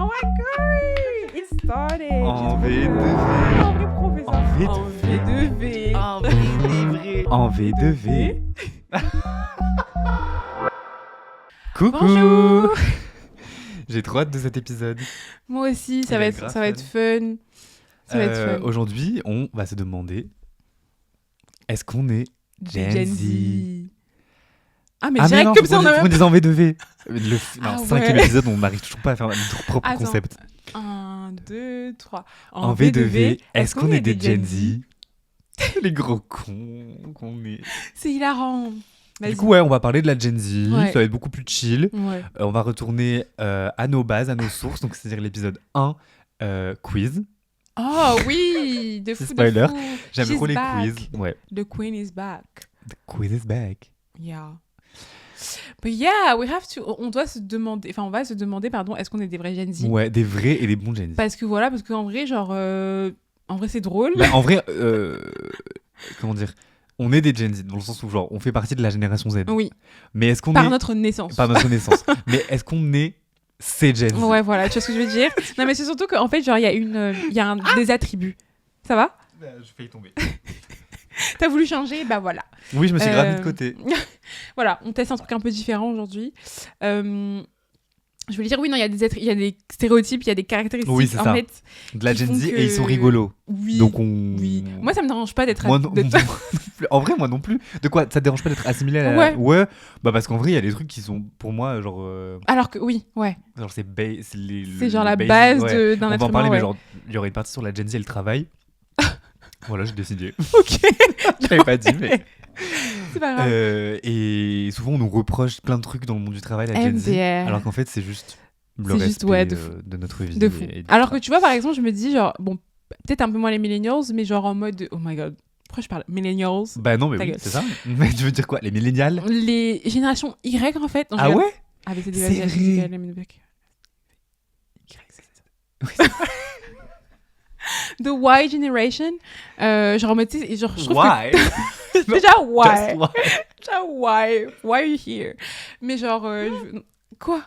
Oh my god! It started! En V2V. En vrai professeur. En V2V. En V2V. En V2V. Coucou. Bonjour. J'ai trop hâte de cet épisode. Moi aussi, Il ça va est être grave fun. Ça va être fun. Aujourd'hui, on va se demander, est-ce qu'on est Gen Z? Ah mais direct comme ça on a on même... dit en V2V. Ah Cinquième ouais. épisode, on n'arrive toujours pas à faire notre propre Attends. concept. 1, 2, 3. En V2V, est-ce qu'on est des Gen Z? Les gros cons qu'on est. C'est hilarant. Vas-y. Du coup, ouais, on va parler de la Gen Z. Ouais. Ça va être beaucoup plus chill. Ouais. On va retourner à nos bases, à nos sources. Donc, c'est-à-dire l'épisode 1, quiz. Oh oui, de fou, Spoiler. de fou. J'aime She's trop les back. quiz. Ouais. The queen is back. The quiz is back. Yeah. But yeah, we have to... On va se demander, pardon, est-ce qu'on est des vrais Gen Z? Ouais, des vrais et des bons Gen Z. Parce qu'en vrai, genre... En vrai, c'est drôle. Bah, en vrai, comment dire, on est des Gen Z dans le sens où genre on fait partie de la génération Z. Oui, Mais est-ce qu'on par est notre naissance. par notre naissance Mais est-ce qu'on est ces Gen Z? Ouais, voilà, tu vois ce que je veux dire? Non, mais c'est surtout qu'en fait, genre, il y a des attributs. Ça va? Je fais y tomber. T'as voulu changer? Bah voilà. Oui, je me suis grave mis de côté. Voilà, on teste un truc un peu différent aujourd'hui. Je voulais dire, oui, non, il y a des stéréotypes, il y a des caractéristiques. Oui, c'est en ça. fait, De la qui Gen font Z que- et ils sont rigolos. oui. Donc on. Oui. Moi, ça me dérange pas d'être... Moi non plus. En vrai, moi non plus. De quoi? Ça te dérange pas d'être assimilé à la... Ouais. Bah parce qu'en vrai, il y a des trucs qui sont pour moi genre. Alors que, oui, ouais. Genre c'est C'est genre la base base ouais. d'un On être va en parler, humain, mais ouais. genre il y aurait une partie sur la Gen Z et le travail. Voilà, j'ai décidé. Ok. Je l'avais pas dit, mais. C'est pas grave. Et souvent, on nous reproche plein de trucs dans le monde du travail, la Gen Z. MDR. Alors qu'en fait, c'est juste le C'est respect juste, ouais, de fou. de notre vie. De fou. et du Alors que travail. tu vois, par exemple, je me dis, genre, bon, peut-être un peu moins les millennials, mais genre en mode, oh my god, pourquoi je parle millennials? Bah non, mais Ta oui, gueule. c'est ça. Mais tu veux dire quoi? Les millénials? Les générations Y, en fait. Non, je Ah rigole. ouais? Ah, mais c'est des C'est Y, vrai. les Y, c'est ça. Oui, c'est The Y generation. Genre, en mode, tu sais, genre, je trouve Why? que... Déjà, why? Just why? Déjà, why? Why are you here? Mais genre, quoi?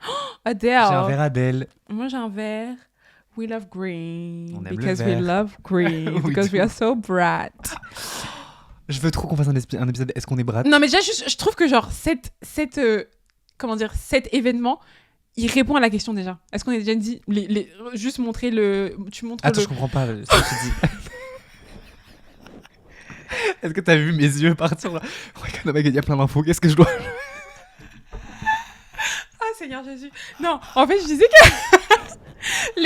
Oh, Adele. J'ai un verre Adèle. Moi, j'ai un verre. We love green. On aime le Because we vert. love green. Oui, because we tout. are so bright. Je veux trop qu'on fasse un épisode. Est-ce qu'on est brat? Non, mais déjà, je trouve que genre, comment dire, cet événement, il répond à la question déjà. Est-ce qu'on est Gen Z? Juste montrer le... Tu montres Attends, le... je comprends pas ce que tu dis. Est-ce que t'as vu mes yeux partir là? Oh my god, il y a plein d'infos. Qu'est-ce que je dois. Ah, Seigneur Jésus. Non, en fait, je disais que...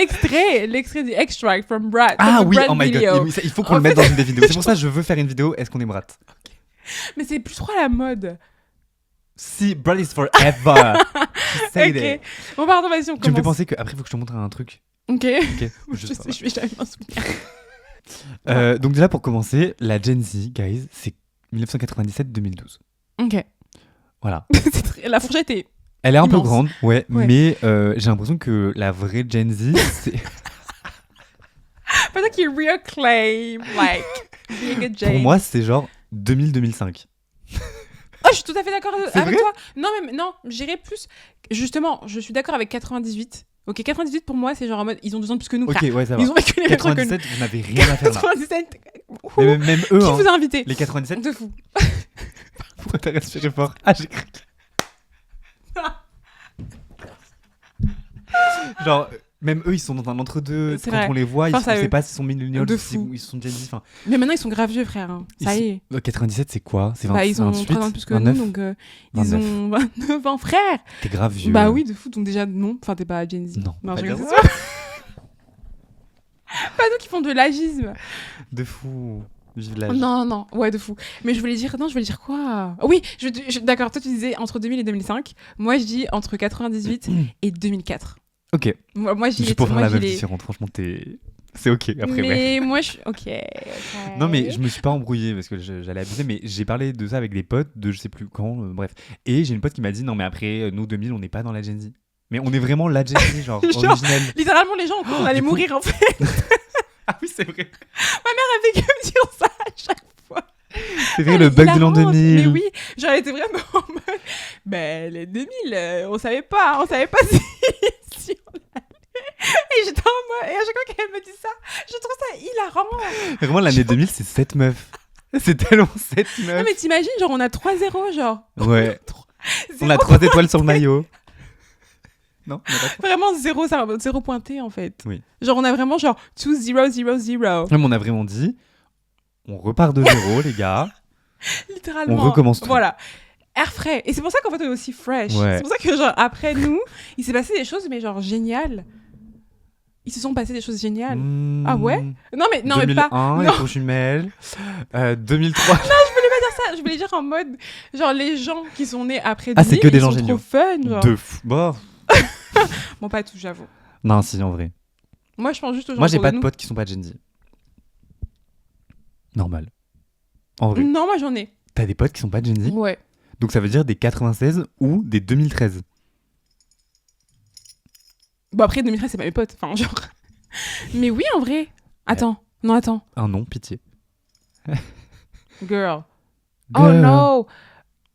l'extrait du extract from Brad. Ah from the oui, Brad oh my video. god. Il faut qu'on En le mette fait- dans une des vidéos. C'est pour ça que je veux faire une vidéo. Est-ce qu'on est brat? Mais c'est plus trop à la mode. Si, Brad is forever. Just say Ok. it. Bon, pardon, vas-y, on commence. Tu me fais penser qu'après, il faut que je te montre un truc. Ok. Ok. Je sais, je vais jamais m'en souvenir. Donc déjà, pour commencer, la Gen Z, guys, c'est 1997-2012. Ok. Voilà. La fourchette est... Elle est un peu Immense. grande, ouais, Ouais. mais j'ai l'impression que la vraie Gen Z, c'est... Peut-être qu'il reclaim, like, being a pour Jane. moi, c'est genre 2000-2005. Oh, je suis tout à fait d'accord C'est avec vrai toi. Non, mais non, j'irais plus... Justement, je suis d'accord avec 98. Ok, 98 pour moi, c'est genre en mode, ils ont 2 ans de plus que nous, Ok, frère. ouais, ça va. Ils ont vécu les mêmes trucs que nous. 97, vous n'avez rien à faire là. 97, Mais même eux, qui hein. vous a invité? Les 97, De fou. pourquoi t'as respiré fort? Ah, j'ai cru. Genre, même eux, ils sont dans un entre-deux. C'est Quand vrai. on les voit, Force on à sait eux. pas s'ils sont millennials, De si fou. ils sont Gen Z. Enfin, Mais maintenant, ils sont grave vieux, frère. Hein. Ça y est. 97, c'est quoi? C'est 20, Bah, ils ont 28, 3 ans de plus que 29. nous, donc ils 29. ont 29 ans, frère. T'es grave vieux. Bah oui, de fou. Donc déjà, non. Enfin, t'es pas Gen Z. Non, Non, pas je rigole, grave. c'est sûr. Pas nous qui font de l'agisme. De fou. Vive l'âge. Non, non, ouais, de fou. Mais je voulais dire quoi? Oui, d'accord, toi tu disais entre 2000 et 2005. Moi je dis entre 98 et 2004. Ok. Moi j'y Juste pour faire la meuf l'ai- différente, franchement, c'est ok. Après, ouais. Mais moi je. Ok. Non, mais je me suis pas embrouillé parce que j'allais abuser, mais j'ai parlé de ça avec des potes de je sais plus quand, bref. Et j'ai une pote qui m'a dit non, mais après, nous 2000, on n'est pas dans la Gen Z. Mais on est vraiment la Gen Z, genre, Genre, originelle. Littéralement, les gens ont cru qu'on allait du coup- mourir en fait. Ah oui, c'est vrai. Elle avait que me dire ça à chaque fois. C'est vrai, le bug de l'an hilarante. 2000. Mais oui, genre elle était vraiment en mode. Ben les 2000, on savait pas si, si on allait Et à chaque fois qu'elle me dit ça, je trouve ça hilarant. Vraiment, l'année 2000, c'est cette meuf. C'est tellement cette Non, meuf. mais t'imagines, genre, on a 3-0, genre. Ouais. On a Zéro 3 étoiles sur le maillot. Non, on a pas trois. Vraiment zéro pointé, en fait. Oui. Genre, on a vraiment, genre, 2-0-0-0. Même on a vraiment dit, on repart de zéro, les gars. Littéralement. On recommence tout. Voilà. Air frais. Et c'est pour ça qu'en fait, on est aussi fresh. Ouais. C'est pour ça que, genre, après nous, il s'est passé des choses, mais genre, géniales. Ils se sont passés des choses géniales. Ah ouais? Non, mais 2001, pas. les Non. faux jumelles. 2003. Ça, je voulais dire en mode, genre, les gens qui sont nés après Ah, c'est que ils des gens sont géniaux. trop fun, genre. De fou. Bon. Bon, pas tous, j'avoue. Non, si, en vrai. Moi, je pense juste aux gens Moi, j'ai autour pas de de nous. potes qui sont pas Gen Z. Normal. En vrai. Non, moi, j'en ai. T'as des potes qui sont pas Gen Z? Ouais. Donc ça veut dire des 96 ou des 2013. Bon, après, 2013, c'est pas mes potes. Enfin, genre. Mais oui, en vrai. Attends. Non, attends. Ah non, pitié. Girl. Oh Girl. no.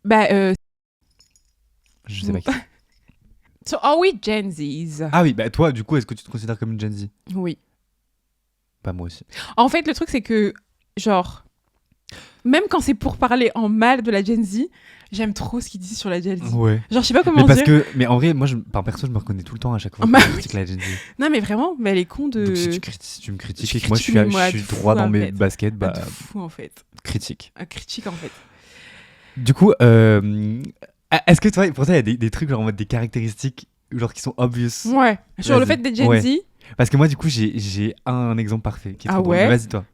Bah, Je sais pas qui. so, are we Gen Zs? Ah oui, bah toi, du coup, est-ce que tu te considères comme une Gen Z? Oui. Pas moi aussi. En fait, le truc, c'est que, genre, même quand c'est pour parler en mal de la Gen Z, j'aime trop ce qu'ils disent sur la Gen Z. Ouais. Genre, je sais pas comment Mais parce dire. mais en vrai, moi, par perso, je me reconnais tout le temps à chaque fois Bah que je oui. critique la Gen Z. Non, mais vraiment, mais elle est con de. Donc si tu me critiques Je et que moi, critique, mais moi, je suis de fou, droit dans en mes fait. baskets, Ah, bah, de fou, en fait. critique. Un critique, en fait. Du coup, est-ce que toi, pour toi, il y a des trucs genre en mode des caractéristiques genre qui sont obvious? Ouais. Sur le Vas-y. fait d'être Gen Ouais. Z. Parce que moi, du coup, j'ai un exemple parfait qui est Ah trop drôle. ouais? Mais vas-y, toi.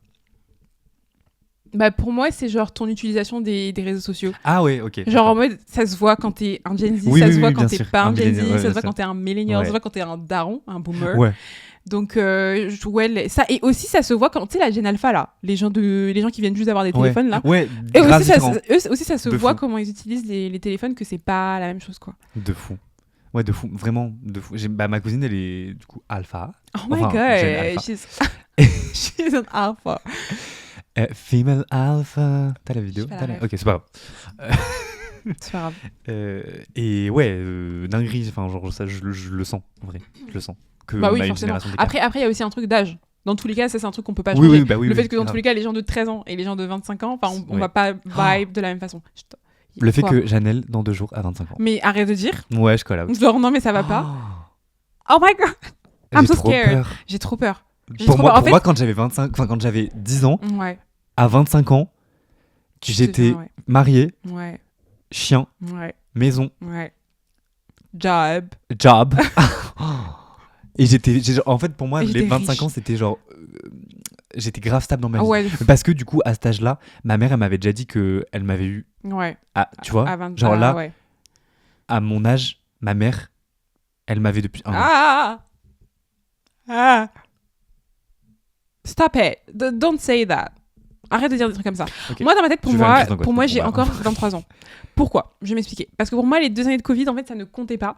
Bah, pour moi, c'est genre ton utilisation des réseaux sociaux. Ah ouais, ok. Genre en mode, ça se voit quand t'es un Gen Z, Oui, ça oui, se voit oui, quand bien t'es sûr. pas un Un Gen Z, millennial, ouais, ça se bien voit sûr. quand t'es un millennial, ça Ouais. se voit quand t'es un daron, un boomer. Ouais. Donc, ouais, ça, et aussi, ça se voit quand, tu sais, la Gen Alpha, là, les gens qui viennent juste d'avoir des téléphones, là. Ouais, Et grave aussi, différent. eux aussi, ça se De voit fou. comment ils utilisent les téléphones, que c'est pas la même chose, quoi. De fou. Ouais, de fou. Vraiment, de fou. Bah, ma cousine, elle est du coup alpha. Oh my Enfin, Gen god, Alpha. she's an alpha. Female alpha. T'as la vidéo? J'ai pas la T'as la- ref. Ok, c'est pas grave. C'est pas grave. Et ouais, dinguerie. Enfin, genre, ça, je le sens, en vrai. Je le sens. Que Bah on oui, a une forcément. génération d'écart. Après, il y a aussi un truc d'âge. Dans tous les cas, ça, c'est un truc qu'on peut pas Oui, changer. oui, bah oui. Le oui, fait que dans grave. tous les cas, les gens de 13 ans et les gens de 25 ans, enfin, on Ouais. va pas vibe de la même façon. Le fait Quoi que Janelle, dans 2 jours, a 25 ans. Mais arrête de dire. Ouais, je colle out. Genre, non, mais ça va pas. Oh, Oh my god. I'm j'ai so trop scared. peur. J'ai trop peur. J'ai Pour trop moi, peur. En pour fait- moi, quand j'avais 25, enfin quand j'avais 10 ans, Ouais. à 25 ans, j'étais Ouais. marié, Ouais. chien, Ouais. maison, Ouais. Job. job. Et en fait, pour moi, Et les j'étais 25 riche. ans, c'était genre. J'étais grave stable dans ma Ah vie. ouais. Parce que du coup, à cet âge-là, ma mère, elle m'avait déjà dit qu'elle m'avait eu. Ouais. Tu vois À 20 Genre là, ouais. à mon âge, ma mère, elle m'avait depuis 1 an. Ah. Ah. Stop it. Don't say that. Arrête de dire des trucs comme ça. Ok. Moi, dans ma tête, Je vais faire une crise d'angoisse, pour moi, donc j'ai on va- encore 23 ans. Pourquoi? Je vais m'expliquer. Parce que pour moi, les 2 années de Covid, en fait, ça ne comptait pas.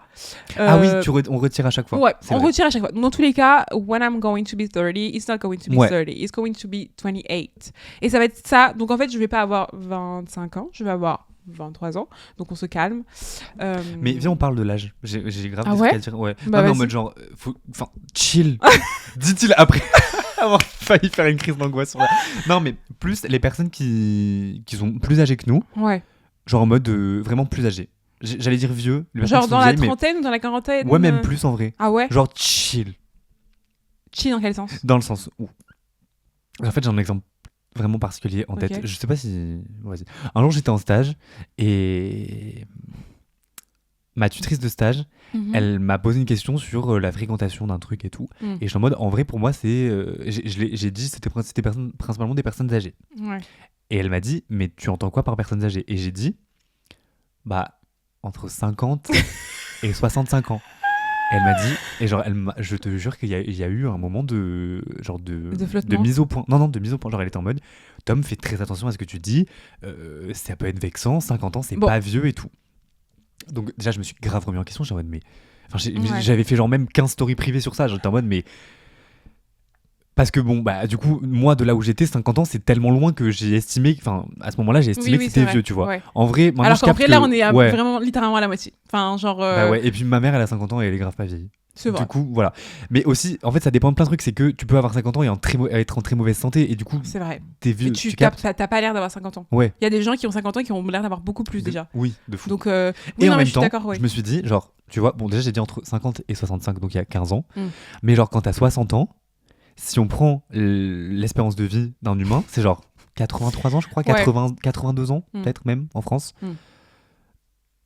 Ah oui, Euh, on retire à chaque fois. Ouais, C'est on vrai. retire à chaque fois. Dans tous les cas, when I'm going to be 30, it's not going to be Ouais. 30, it's going to be 28. Et ça va être ça. Donc en fait, je vais pas avoir 25 ans, je vais avoir 23 ans. Donc on se calme. Mais viens, on parle de l'âge. J'ai grave Ah des ouais trucs à dire. Ouais. Bah, non, mais en vas-y. mode genre, enfin, chill. Dit-il après avoir failli faire une crise d'angoisse. Sur la... Non, mais plus les personnes qui sont plus âgées que nous, Ouais. genre en mode vraiment plus âgées. J'allais dire vieux. Les personnes Genre qui dans sont la vieilles, mais- trentaine ou dans la quarantaine Ouais, même plus en vrai. Ah ouais? Genre chill. Chill dans quel sens? Dans le sens où. En fait, j'ai un exemple vraiment particulier en Ok. tête. Je sais pas si. Vas-y. Un jour, j'étais en stage et. Ma tutrice de stage, Mhm. elle m'a posé une question sur la fréquentation d'un truc et tout. Mm. Et je suis en mode, en vrai, pour moi, c'est. J'ai dit, c'était principalement des personnes âgées. Ouais. Et elle m'a dit, mais tu entends quoi par personnes âgées? Et j'ai dit, bah, entre 50 et 65 ans. Et elle m'a dit, et genre, je te jure qu'il y a eu un moment de flottement. mise au point. Non, de mise au point. Genre, elle était en mode, Tom, fais très attention à ce que tu dis. Ça peut être vexant, 50 ans, c'est Bon. pas vieux et tout. Donc, déjà, je me suis grave remis en question. J'étais en mode, mais. Enfin, Ouais. j'avais fait genre même 15 stories privées sur ça. J'étais en mode, mais. Parce que bon, bah, du coup, moi, de là où j'étais, 50 ans, c'est tellement loin que j'ai estimé, enfin, à ce moment-là, j'ai estimé que c'est c'était vrai. vieux, tu vois. Ouais. En vrai, maintenant, Alors je qu'en capte vrai, que... là, on est ouais. vraiment littéralement à la moitié. Enfin, genre. Bah ouais, et puis ma mère, elle a 50 ans et elle est grave pas vieille. C'est vrai. Du coup, voilà. Mais aussi, en fait, ça dépend de plein de trucs. C'est que tu peux avoir 50 ans et être en très mauvaise santé, et du coup, C'est vrai. t'es Et vieux. tu captes. t'as pas l'air d'avoir 50 ans. Ouais. Il y a des gens qui ont 50 ans qui ont l'air d'avoir beaucoup plus déjà. Oui, de fou. Donc, et oui, en non, mais même je suis temps, d'accord, ouais. je me suis dit, genre, tu vois, bon, déjà, j'ai dit entre 50 et 65, donc il y a 15 ans. Mm. Mais genre, quand t'as 60 ans, si on prend l'espérance de vie d'un humain, c'est genre 83 ans, je crois, Ouais. 82 ans, Mm. peut-être même, en France.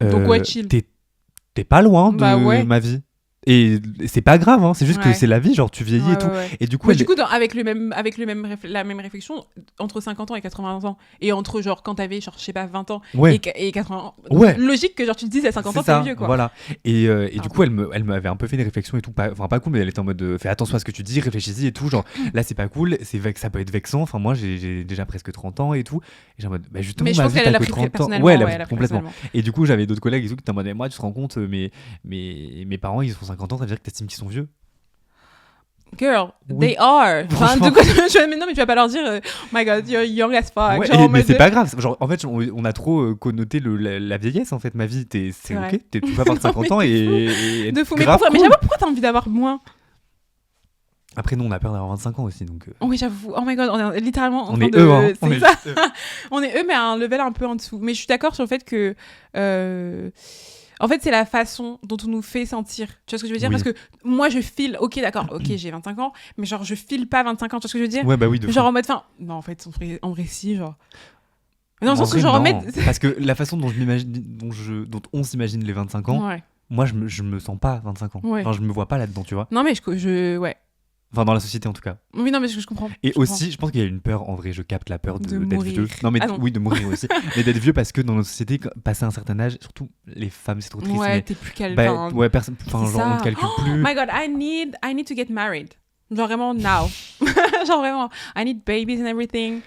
Donc, ouais, chill. T'es pas loin de Bah ouais. ma vie. Et c'est pas grave, hein, c'est juste que Ouais. c'est la vie, genre tu vieillis et tout. Ouais. Et du coup, Mais elle du coup, avec la même réflexion, entre 50 ans et 80 ans, et entre genre quand t'avais, genre, je sais pas, 20 ans ouais. et 80 ans, Ouais. logique que genre tu te dises à 50 ans, C'est ça, t'es vieux quoi. voilà. Et du Pardon. coup, elle m'avait un peu fait des réflexions et tout, enfin pas cool, mais elle était en mode fais attention à ce que tu dis, réfléchis-y et tout. Genre là, c'est pas cool, ça peut être vexant. Enfin, moi, j'ai déjà presque 30 ans et tout. Et j'ai en mode, bah justement, Mais je ma pense vie, qu'elle t'as l'a que pris 30 ans. personnellement. Ouais, Elle elle l'a a pris complètement. personnellement. Et du coup, j'avais d'autres collègues et tout qui étaient en mode, moi, tu te rends compte, mes parents, ils ont 50 ans, ça veut dire que t'estimes qu'ils sont vieux. Girl, Oui. they are. Enfin, Franchement. du coup, mais non, mais tu vas pas leur dire, oh my god, you're young as fuck. Ouais, genre, en mais mode- c'est pas grave. Genre, en fait, on a trop connoté la vieillesse, en fait, ma vie. C'est C'est vrai. ok, tu peux avoir 50 ans et de être fou. Mais grave pourquoi, mais cool. j'avoue, pourquoi t'as envie d'avoir moins? Après, nous, on a peur d'avoir 25 ans aussi, donc... Oh, oui, j'avoue. Oh my god, on est littéralement en on train est de. eux, hein. C'est On est ça. juste eux. On est eux, mais à un level un peu en dessous. Mais je suis d'accord sur le fait que. En fait, c'est la façon dont on nous fait sentir. Tu vois ce que je veux dire? Oui. Parce que moi, je file. Ok, d'accord, ok, j'ai 25 ans, mais genre, je file pas 25 ans. Tu vois ce que je veux dire? Ouais, bah oui, de Genre fou. en mode fin. Non, en fait, en vrai, si, genre. Mais dans le En sens où, vrai, genre, en non. mode. Parce que la façon dont je m'imagine, dont on s'imagine les 25 ans, Ouais. moi, je me sens pas 25 ans. Ouais. Enfin, je me vois pas là-dedans, tu vois. Non, mais ouais. Enfin, dans la société, en tout cas. Oui, non, mais je comprends. Et Je aussi, je pense qu'il y a une peur, en vrai, je capte la peur De d'être mourir. vieux. Non, mais Ah non. oui, de mourir aussi. Mais d'être vieux parce que dans notre société, passé un certain âge, surtout les femmes, c'est trop comprends. triste. Ouais, mais t'es plus calme. bah, ouais, personne, enfin, c'est genre, on ça. ne calcule Oh plus. my god, I need to get married. Genre vraiment now. Genre vraiment, I need babies and everything.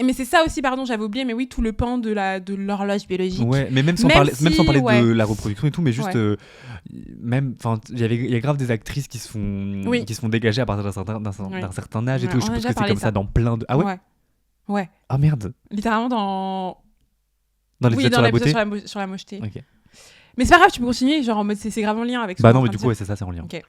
Mais c'est ça aussi, pardon, j'avais oublié, mais oui, tout le pan de l'horloge biologique. Ouais, mais même sans Même parler ouais. de la reproduction et tout, mais juste Ouais. même, enfin, il y a grave des actrices qui se font dégager à partir Oui. d'un certain âge et Ouais, tout. on Je a pense déjà que c'est parlé comme de ça ça. dans plein de. Ah ouais. Ouais. Ah merde. Littéralement dans. Dans l'épisode sur la beauté. Sur la mocheté. Ok. Mais c'est pas grave, tu peux continuer, genre en mode c'est grave en lien avec ce Bah qu'on est non, en mais train du de coup, dire. ouais, c'est ça, c'est en lien. Ok.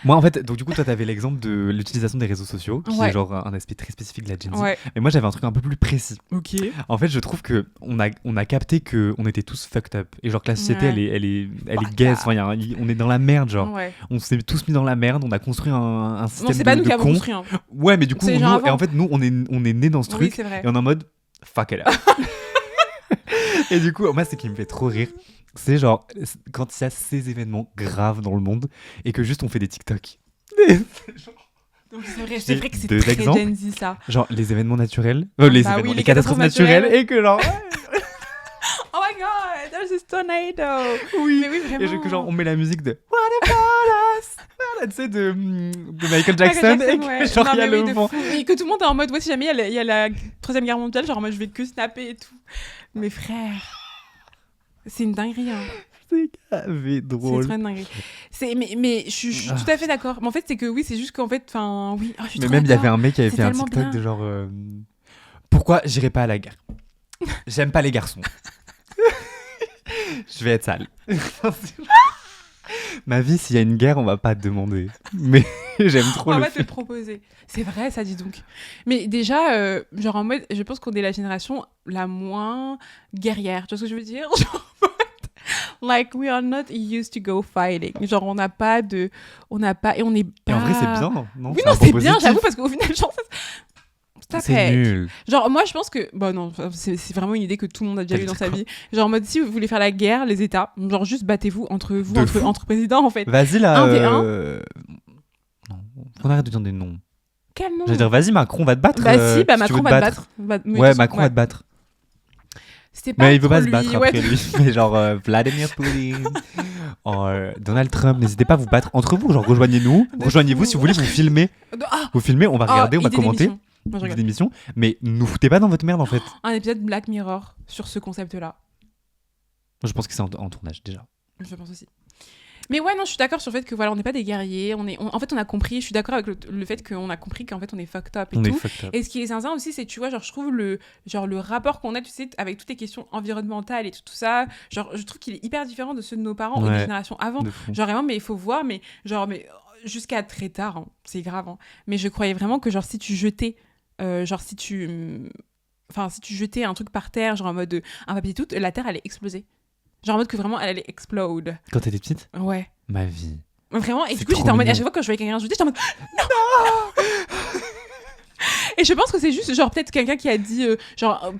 Moi, en fait, donc du coup, toi, t'avais l'exemple de l'utilisation des réseaux sociaux, qui Ouais. est genre un aspect très spécifique de la Gen Z. Ouais. Mais moi, j'avais un truc un peu plus précis. Ok. En fait, je trouve que on a capté que on était tous fucked up et genre que la société, Ouais. elle est Fucked gaze. up. Enfin, on est dans la merde, genre. Ouais. On s'est tous mis dans la merde. On a construit un système Non, c'est pas nous de qui avons cons. construit. Hein. Ouais, mais du coup, C'est les nous, gens et avant. en fait, nous, on est né dans ce Oui, truc c'est vrai. et on est en mode fuck it up. Et du coup, moi, ce qui me fait trop rire, c'est genre quand il y a ces événements graves dans le monde et que juste on fait des TikTok. Donc c'est vrai que c'est deux très exemples. Gen Z ça. Genre les événements naturels, les catastrophes naturelles et que genre Oh my god, there's this tornado. oui, Mais oui, vraiment. et que genre on met la musique de What About Us, voilà, tu sais de Michael Jackson, et que ouais. genre Non, il y a mais oui, le de vent. fou. Et que tout le monde est en mode, ouais, si jamais il y a la Troisième Guerre mondiale, genre en mode je vais que snapper et tout. Mais frère, c'est une dinguerie. Hein. C'est gavé C'est drôle. trop une dinguerie. Mais je suis tout à fait d'accord. Mais en fait, c'est que oui, c'est juste qu'en fait, enfin, oui. Oh, je suis Mais trop même il y avait d'accord. un mec qui avait C'est fait un tellement TikTok bien. de genre pourquoi j'irai pas à la guerre. J'aime pas les garçons. Je vais être sale. Ma vie, s'il y a une guerre, on va pas te demander. Mais j'aime trop On le va te fait. proposer. C'est vrai, ça dit donc. Mais déjà, genre en mode, je pense qu'on est la génération la moins guerrière. Tu vois ce que je veux dire? Genre en mode, like, we are not used to go fighting. Genre, on n'a pas, et on n'est pas... Et en vrai, c'est bien, non? Oui, un non, point c'est bien, positif. j'avoue, parce qu'au final, genre, C'est nul. Genre, moi, je pense que... Bon, non, c'est vraiment une idée que tout le monde a déjà eue dans sa vie. Genre, en mode, si vous voulez faire la guerre, les États, genre, juste battez-vous entre présidents, en fait. Vas-y, là. 1v1. Non, on arrête de dire des noms. Quel nom? Je veux dire, vas-y, Macron va te battre. Bah si, bah si tu Macron veux va te battre. Ouais, Macron va te battre. C'était pas Mais il veut trop pas se lui, battre ouais. après lui. Mais genre Vladimir Poutine, Donald Trump, n'hésitez pas à vous battre entre vous. Genre rejoignez-nous, De rejoignez-vous fou. si vous voulez, vous filmez. Ah, Vous filmez, on va regarder, on va idée commenter d'émission. Moi, je des regarde. émissions. Mais nous foutez pas dans votre merde en fait. Un épisode Black Mirror sur ce concept-là. Je pense que c'est en tournage déjà. Je pense aussi. Mais ouais, non, je suis d'accord sur le fait que voilà, on n'est pas des guerriers. En fait, on a compris. Je suis d'accord avec le fait qu'on a compris qu'en fait, on est fucked up et On est tout. fucked up. Et ce qui est zinzin aussi, c'est, tu vois, genre, je trouve le rapport qu'on a, tu sais, avec toutes les questions environnementales et tout ça. Genre, je trouve qu'il est hyper différent de ceux de nos parents ou des Ouais, générations avant. de fou. Genre, vraiment, mais il faut voir, mais genre, mais jusqu'à très tard, hein, c'est grave. Hein. Mais je croyais vraiment que, genre, si tu jetais, si tu jetais un truc par terre, genre en mode un papier tout, la terre allait exploser. Genre en mode que vraiment elle allait explode. Quand t'étais petite, Ouais. ma vie. Vraiment, et C'est du coup trop j'étais en mode, à mignon. chaque fois quand je voyais quelqu'un jeter, j'étais en mode non. Et je pense que c'est juste genre peut-être quelqu'un qui a dit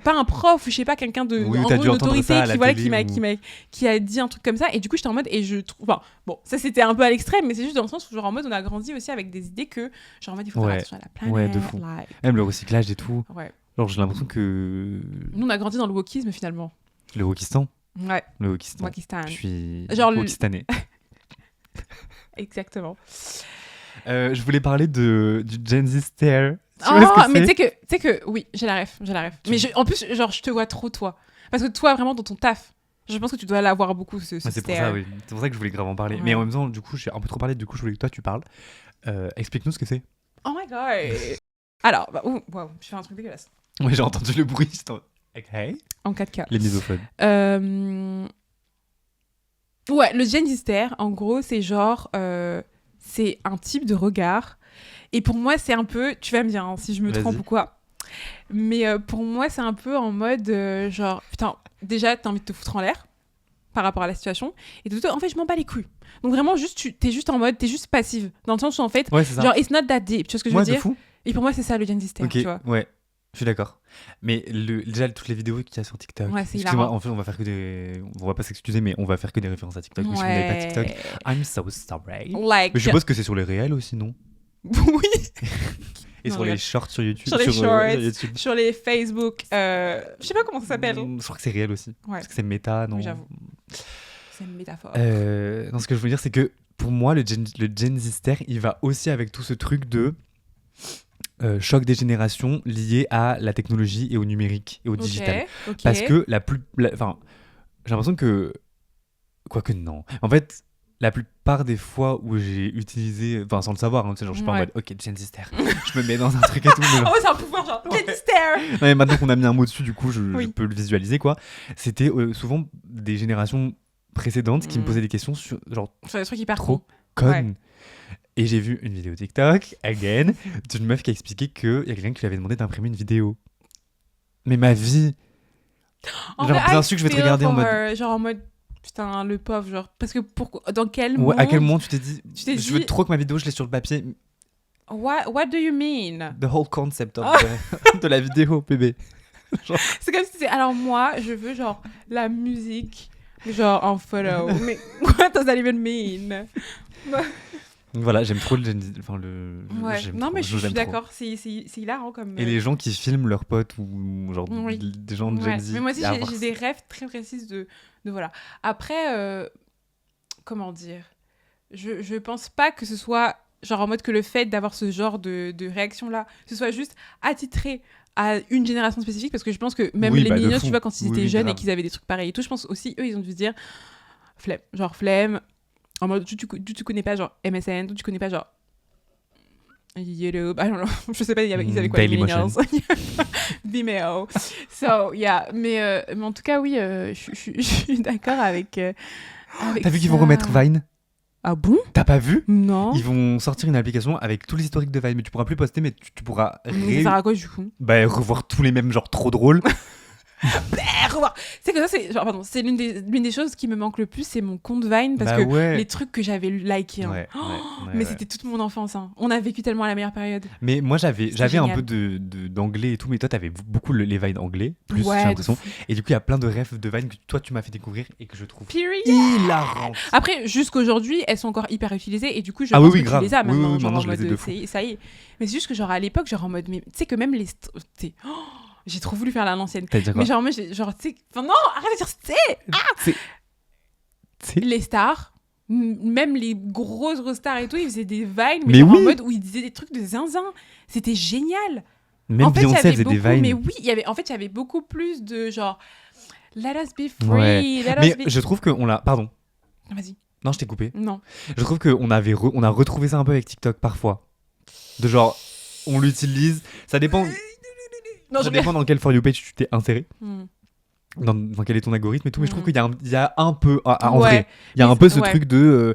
pas un prof ou je sais pas, quelqu'un de Oui, en t'as gros, dû une entendre autorité ça à qui la voilà télé qui a dit un truc comme ça, et du coup j'étais en mode, et je trouve, enfin bon, ça c'était un peu à l'extrême, mais c'est juste dans le sens où genre en mode on a grandi aussi avec des idées que genre en mode il faut faire Ouais. attention à la planète. Ouais, de fou. like. Même le recyclage et tout. Ouais. Genre, j'ai l'impression que Nous on a grandi dans le wokisme finalement. le Wokistan, Ouais. le Wokistan. Wakistan. Je suis Genre le- Wokistanais. Exactement. Je voulais parler du Gen Z stare. Tu vois ce Oh, que mais c'est tu sais que oui, j'ai la ref. Mais en plus, genre, je te vois trop toi. Parce que toi, vraiment, dans ton taf, je pense que tu dois l'avoir beaucoup, ce Ouais, c'est pour stare. ça, oui. C'est pour ça que je voulais grave en parler. Ouais. Mais en même temps, du coup, j'ai un peu trop parlé. Du coup, je voulais que toi, tu parles. Explique-nous ce que c'est. Oh my god. Alors, wow, je fais un truc dégueulasse. Oui, j'ai entendu le bruit. J'étais en- Ok. En 4K. Les misophones. Ouais, le Gen Z stare, en gros, c'est genre... c'est un type de regard. Et pour moi, c'est un peu... Tu vas me dire hein, si je me trompe Vas-y. ou quoi. Mais pour moi, c'est un peu en mode genre... Putain, déjà, t'as envie de te foutre en l'air par rapport à la situation. Et de tout, en fait, je m'en bats les couilles. Donc vraiment, juste, t'es juste en mode... T'es juste passive. Dans le sens où, en fait, Ouais, c'est ça. genre, it's not that deep. Tu vois ce que je veux Ouais, de dire? fou. Et pour moi, c'est ça, le Gen Z stare, Ok, tu vois. ouais. Je suis d'accord. Mais déjà, toutes les vidéos qu'il y a sur TikTok. Ouais, c'est Excusez-moi, hilarant. en fait, on va faire que des. On va pas s'excuser, mais on va faire que des références à TikTok. Mais si vous n'avez pas TikTok, I'm so sorry. Like... Mais je suppose que c'est sur les réels aussi, non? oui. Et Non, sur les regarde. shorts sur YouTube. Sur les shorts. YouTube. Sur les Facebook... je sais pas comment ça s'appelle. Je crois que c'est réel aussi. Ouais. Parce que c'est méta, non? Oui, j'avoue. C'est une métaphore. Non, ce que je veux dire, c'est que pour moi, le Gen Z stare, il va aussi avec tout ce truc de choc des générations lié à la technologie et au numérique et au digital. Ok. Parce que enfin, j'ai l'impression que... Quoique non. En fait, la plupart des fois où j'ai utilisé... Enfin, sans le savoir, hein, tu sais, genre, je suis pas en Ouais. mode, ok, Gen Z stare. Je me mets dans un truc et tout. Mais genre- Oh, c'est un pouvoir, genre, Gen Z stare. Non, mais maintenant qu'on a mis un mot dessus, du coup, je Oui. peux le visualiser, quoi. C'était souvent des générations précédentes qui me posaient des questions sur, genre, Sur des trucs hyper trop cons. connes. Ouais. Et j'ai vu une vidéo TikTok, again, d'une meuf qui a expliqué qu'il y a quelqu'un qui lui avait demandé d'imprimer une vidéo. Mais ma vie... En Genre, vrai, bien I sûr que je vais te feel regarder en for mode... her. Genre en mode, putain, le pauvre, genre. Parce que dans quel Ouais, monde... à quel moment tu t'es dit, Tu t'es je veux dit- trop que ma vidéo, je l'ai sur le papier. What do you mean? The whole concept de la vidéo, bébé. C'est comme si c'est... Alors moi, je veux genre la musique, genre en photo. Mais what does that even mean? Donc voilà, j'aime trop le Gen Z. Enfin, Ouais. j'aime Non, trop, mais je suis l'aime trop. d'accord. C'est hilarant comme... Et les gens qui filment leurs potes ou genre Oui. des gens de Ouais. Gen Z. Mais moi aussi, à j'ai voir des rêves très précises de voilà. Après, comment dire, je pense pas que ce soit genre en mode que le fait d'avoir ce genre de réaction-là, ce soit juste attitré à une génération spécifique, parce que je pense que même Oui, les bah, de millennials, fou. tu vois, quand ils Oui, étaient oui, jeunes et grave. qu'ils avaient des trucs pareils et tout, je pense aussi, eux, ils ont dû se dire flemme, genre flemme, en mode tu connais pas genre MSN, tu connais pas genre YouTube, I don't know, je sais pas, ils avaient quoi, les Dailymotion. millennials? Vimeo. So, yeah. Mais en tout cas, oui, je suis d'accord avec T'as vu qu'ils ça. vont remettre Vine? Ah bon? T'as pas vu? Non. Ils vont sortir une application avec tout l'historique de Vine, mais tu pourras plus poster, mais tu pourras Mais ça sert à quoi du coup? revoir tous les mêmes genre trop drôles. Revoir. C'est que ça, c'est genre, pardon, c'est l'une des choses qui me manque le plus, c'est mon compte Vine, parce Bah que ouais. les trucs que j'avais likés, hein. Ouais, Oh, ouais, mais ouais. c'était toute mon enfance, hein. On a vécu tellement à la meilleure période. Mais moi j'avais un génial. peu d'anglais et tout, mais toi t'avais beaucoup les Vine anglais, plus Ouais, j'ai de l'impression. fou. Et du coup il y a plein de refs de Vine que toi tu m'as fait découvrir et que je trouve Period. hilarant. Après, jusqu'aujourd'hui, elles sont encore hyper utilisées et du coup, je Ah pense oui, que grave. tu les as Oui, maintenant, oui, genre maintenant, en je les ai mode de fou. ça y est. Mais c'est juste que genre à l'époque, genre en mode, mais tu sais que même les... j'ai trop voulu faire l'ancienne. T'as dit quoi? Mais genre, moi, genre, tu sais... Enfin, non, arrête de dire c'est... C'est Les stars, même les grosses stars et tout, ils faisaient des vines, Mais genre en oui. mode où ils disaient des trucs de zinzin. C'était génial. même En fait, il y Beyoncé avait faisait des beaucoup- Vines. Mais oui, il y avait beaucoup plus de genre... Let us be free, Ouais. let Mais us be... je trouve qu'on l'a. Pardon. Vas-y. Non, je t'ai coupé. Non. Je trouve qu'on on a retrouvé ça un peu avec TikTok parfois. De genre, on l'utilise. Ça dépend. Non, Ça dépend dans quel For You page tu t'es inséré. Hmm. Dans quel est ton algorithme et tout. Mais je trouve Mhm. qu'il y a un peu. En Ouais. vrai, il y a Mais un peu ce ouais. truc de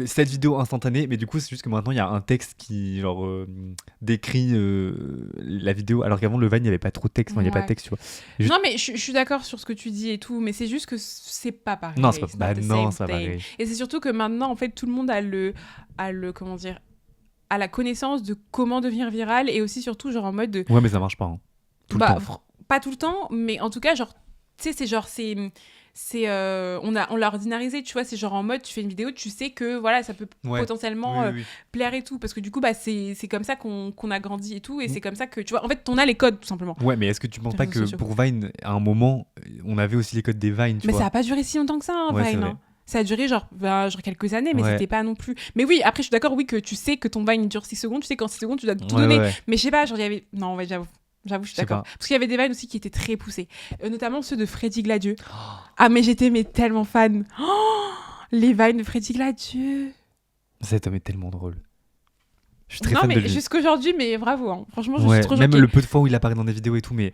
cette vidéo instantanée. Mais du coup, c'est juste que maintenant, il y a un texte qui genre, décrit la vidéo. Alors qu'avant, le Vine, il n'y avait pas trop de texte. Enfin, il n'y a pas de Ouais. texte, tu vois. Juste- Non, mais je suis d'accord sur ce que tu dis et tout, mais c'est juste que c'est pas pareil. Non, c'est pas, It's bah, not the non, same c'est pas thing. pareil. Et c'est surtout que maintenant, en fait, tout le monde a comment dire, a la connaissance de comment devenir viral et aussi surtout genre en mode de, Ouais, mais ça marche pas. Hein. Tout le bah, temps. pas tout le temps, mais en tout cas, genre, tu sais, c'est genre, on l'a ordinarisé, tu vois, c'est genre en mode, tu fais une vidéo, tu sais que voilà, ça peut Ouais. potentiellement Oui. plaire et tout, parce que du coup, bah, c'est comme ça qu'on a grandi et tout, et Mm. c'est comme ça que, tu vois, en fait, on a les codes, tout simplement. Ouais, mais est-ce que tu penses Les pas réseaux que sociaux. pour Vine, à un moment, on avait aussi les codes des Vine, tu Mais vois ça a pas duré si longtemps que ça, hein, Ouais, c'est Vine. vrai. Hein. Ça a duré genre quelques années, mais Ouais. c'était pas non plus. Mais oui, après, je suis d'accord, oui, que tu sais que ton Vine dure 6 secondes, tu sais qu'en 6 secondes, tu dois tout Ouais, donner. ouais. Mais je sais pas, genre, il y avait. Non, ouais, j'avoue, je suis Je sais d'accord. pas. Parce qu'il y avait des Vines aussi qui étaient très poussés. Notamment ceux de Freddy Gladieux. Ah, mais j'étais tellement fan. Oh, les Vines de Freddy Gladieux. Cet homme est tellement drôle. Je suis très Non, fan de mais lui. jusqu'aujourd'hui, mais bravo. Hein. Franchement, je Ouais, suis trop même choquée. le peu de fois où il apparaît dans des vidéos et tout, mais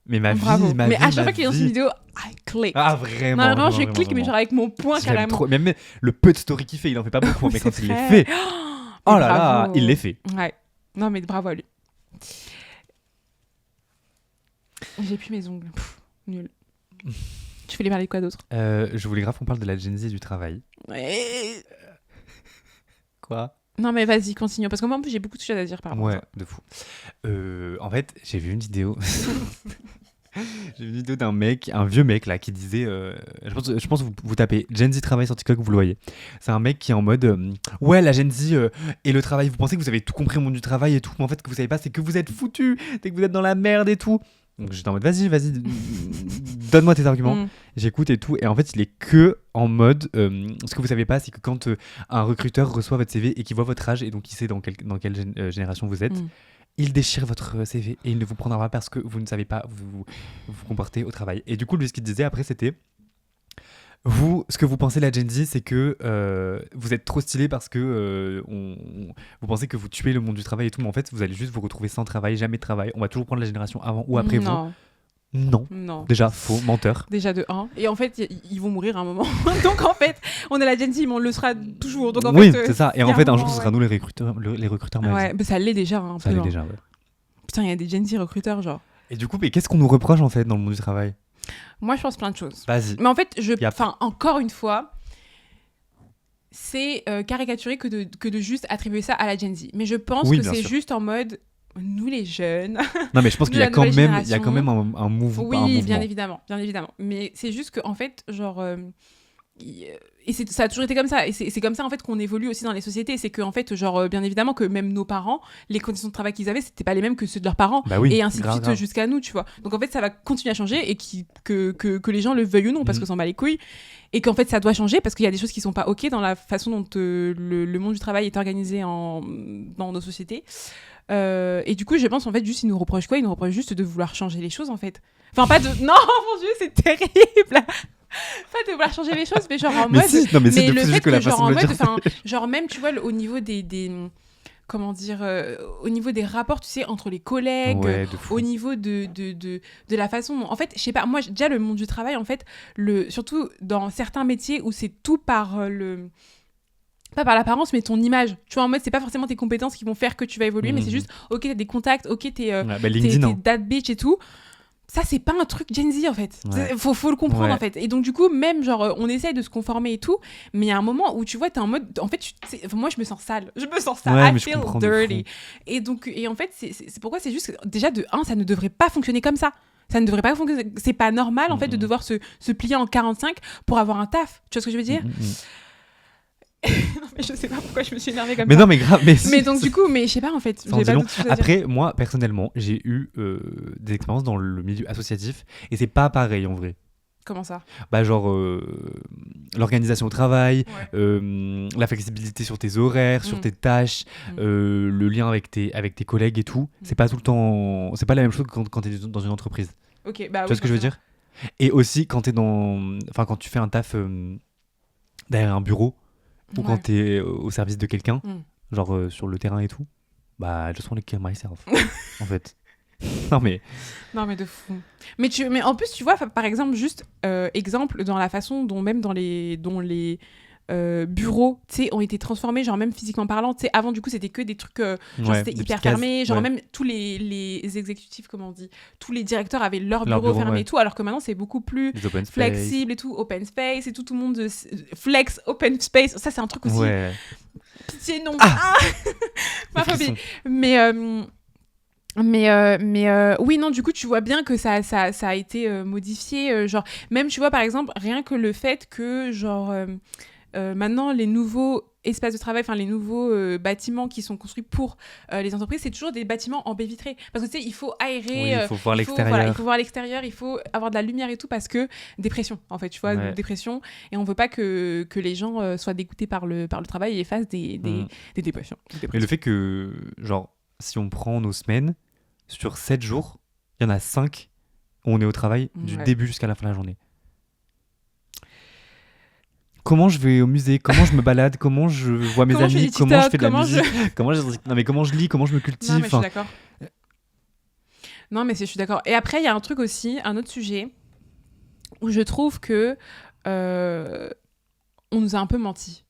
ma Bravo. vie, ma mais vie, à chaque ma fois qu'il est dans vie. une vidéo, I click. Ah, vraiment. Non, vraiment, je vraiment, clique, mais vraiment. genre avec mon poing J'aime carrément. trop. Même le peu de story qu'il fait, il en fait pas beaucoup, mais C'est quand il les vrai. fait, oh Mais là là, bravo. il les fait. Ouais. Non, mais bravo à lui. J'ai plus mes ongles. Pff, nul. Tu voulais parler de quoi d'autre? Je voulais grave qu'on parle de la Gen Z et du travail. Quoi? Non, mais vas-y, continue. Parce que moi, en plus, j'ai beaucoup de choses à dire par rapport à Ouais, toi. de fou. En fait, j'ai vu une vidéo. J'ai vu une vidéo d'un mec, un vieux mec là, qui disait. Je pense que vous tapez Gen Z travail sur TikTok, vous le voyez. C'est un mec qui est en mode ouais, la Gen Z et le travail. Vous pensez que vous avez tout compris au monde du travail et tout, mais en fait, ce que vous savez pas, c'est que vous êtes foutus, c'est que vous êtes dans la merde et tout. Donc j'étais en mode vas-y, donne-moi tes arguments. Mm. J'écoute et tout. Et en fait, il est que en mode. Ce que vous savez pas, c'est que quand un recruteur reçoit votre CV et qu'il voit votre âge et donc il sait dans quelle génération vous êtes, Mm. il déchire votre CV et il ne vous prendra pas parce que vous ne savez pas vous comporter au travail. Et du coup, lui, ce qu'il disait après, c'était ce que vous pensez la Gen Z, c'est que vous êtes trop stylé parce que vous pensez que vous tuez le monde du travail et tout, mais en fait, vous allez juste vous retrouver sans travail, jamais de travail. On va toujours prendre la génération avant ou après vous. Non. Non. Non. Déjà, faux, menteur. Déjà de 1. Et en fait, ils vont mourir à un moment. Donc en fait, on est la Gen Z, mais on le sera toujours. Donc en Oui, fait, c'est ça. Et il y en a fait, un moment, jour, ce sera nous les recruteurs. ma Ouais, vie. mais ça l'est déjà un Ça peu. allait hein. déjà, ouais. Putain, il y a des Gen Z recruteurs, genre. Et du coup, mais qu'est-ce qu'on nous reproche en fait dans le monde du travail? Moi, je pense plein de choses. Vas-y. Mais en fait, Yep. encore une fois, c'est caricaturé que de juste attribuer ça à la Gen Z. Mais je pense Oui, que bien c'est sûr. juste en mode, nous les jeunes. Non, mais je pense de qu'il y a la quand nouvelle même, génération. un mouvement. Oui, bien évidemment, bien évidemment. Mais c'est juste que en fait, genre, et ça a toujours été comme ça. Et c'est comme ça en fait qu'on évolue aussi dans les sociétés. C'est que en fait, genre, bien évidemment que même nos parents, les conditions de travail qu'ils avaient, c'était pas les mêmes que ceux de leurs parents. Bah oui. Et ainsi de grave, suite grave. jusqu'à nous, tu vois. Donc en fait, ça va continuer à changer et que les gens le veuillent ou non, parce Mhm. que s'en bat les couilles. Et qu'en fait, ça doit changer parce qu'il y a des choses qui sont pas OK dans la façon dont le monde du travail est organisé dans nos sociétés. Et du coup, je pense en fait, juste, ils nous reprochent quoi? Ils nous reprochent juste de vouloir changer les choses en fait. Enfin, pas de. Non, mon Dieu, c'est terrible! Pas de vouloir changer les choses, mais genre en Mais mode. si, non, mais c'est Mais de le plus fait juste que la que, genre, façon en de le mode, dire. enfin, genre, même, tu vois, au niveau des comment dire, au niveau des rapports, tu sais, entre les collègues, Ouais, de fou. au niveau de la façon. En fait, je sais pas, moi, déjà, le monde du travail, en fait, surtout dans certains métiers où c'est tout par pas par l'apparence, mais ton image. Tu vois, en mode, c'est pas forcément tes compétences qui vont faire que tu vas évoluer, mais c'est juste, ok, t'as des contacts, ok, Ouais, bah, t'es LinkedIn, hein. that bitch et tout. Ça, c'est pas un truc Gen Z, en fait. Ouais. Faut le comprendre, Ouais. en fait. Et donc, du coup, même, genre, on essaye de se conformer et tout, mais il y a un moment où, tu vois, t'es en mode... En fait, moi, je me sens sale. Je me sens sale. Ouais, I mais je feel comprends de dirty. Et en fait, c'est pourquoi c'est juste... que, déjà, de 1, ça ne devrait pas fonctionner comme ça. Ça ne devrait pas fonctionner... C'est pas normal, en fait, de devoir se plier en 45 pour avoir un taf. Tu vois ce que je veux dire? Non, mais je sais pas pourquoi je me suis énervée comme Mais ça. non, mais grave. Mais, si, Mais donc, du coup, mais je sais pas, en fait. ça en J'ai dit pas long. d'autre chose à dire. Après, moi, personnellement, j'ai eu des expériences dans le milieu associatif et c'est pas pareil en vrai. Comment ça? Bah, genre, l'organisation au travail, Ouais. la flexibilité sur tes horaires, sur Mm. tes tâches, Mm. le lien avec tes collègues et tout. C'est pas tout le temps. C'est pas la même chose que quand t'es dans une entreprise. Ok, bah Tu oui, vois ce que je veux dire? Et aussi, quand t'es dans. Enfin, quand tu fais un taf derrière un bureau ou Ouais. quand t'es au service de quelqu'un, Mm. genre sur le terrain et tout, bah, just want to kill myself, en fait. Non, mais Non, mais de fou. Mais en plus, tu vois, par exemple, juste exemple, dans la façon dont même dont les bureaux, tu sais, ont été transformés, genre même physiquement parlant, tu sais, avant, du coup, c'était que des trucs, genre, ouais, c'était des hyper petites cases, fermé, genre ouais. même tous les exécutifs, comment on dit, tous les directeurs avaient leur Leur bureau bureau, fermé ouais. et tout, alors que maintenant, c'est beaucoup plus Les open space. flexible et tout, open space et tout, tout le monde flex, open space, ça, c'est un truc aussi, Ouais. pitié, non, Ah ma Les phobie. frissons. Mais oui, non, du coup, tu vois bien que ça a été modifié. Genre, même, tu vois, par exemple, rien que le fait que, genre, maintenant, les nouveaux espaces de travail, enfin, les nouveaux bâtiments qui sont construits pour les entreprises, c'est toujours des bâtiments en baie vitrée. Parce que, tu sais, il faut aérer, Oui, il faut voir voilà, il l'extérieur. faut voir l'extérieur, il faut avoir de la lumière et tout, parce que dépression, en fait, tu vois, Ouais. dépression. Et on veut pas que les gens soient dégoûtés par le travail et fassent des dépressions. Mais le fait que, genre, si on prend nos semaines, sur 7 jours, il y en a 5 où on est au travail du Ouais. début jusqu'à la fin de la journée. Comment je vais au musée, comment je me balade, comment je vois mes Comment je fais amis, des comment je TikTok, fais de la comment je- musique, non mais comment je lis, comment je me cultive. Non, mais je suis enfin, d'accord. Non, mais je suis d'accord. Et après, il y a un truc aussi, un autre sujet, où je trouve que on nous a un peu menti.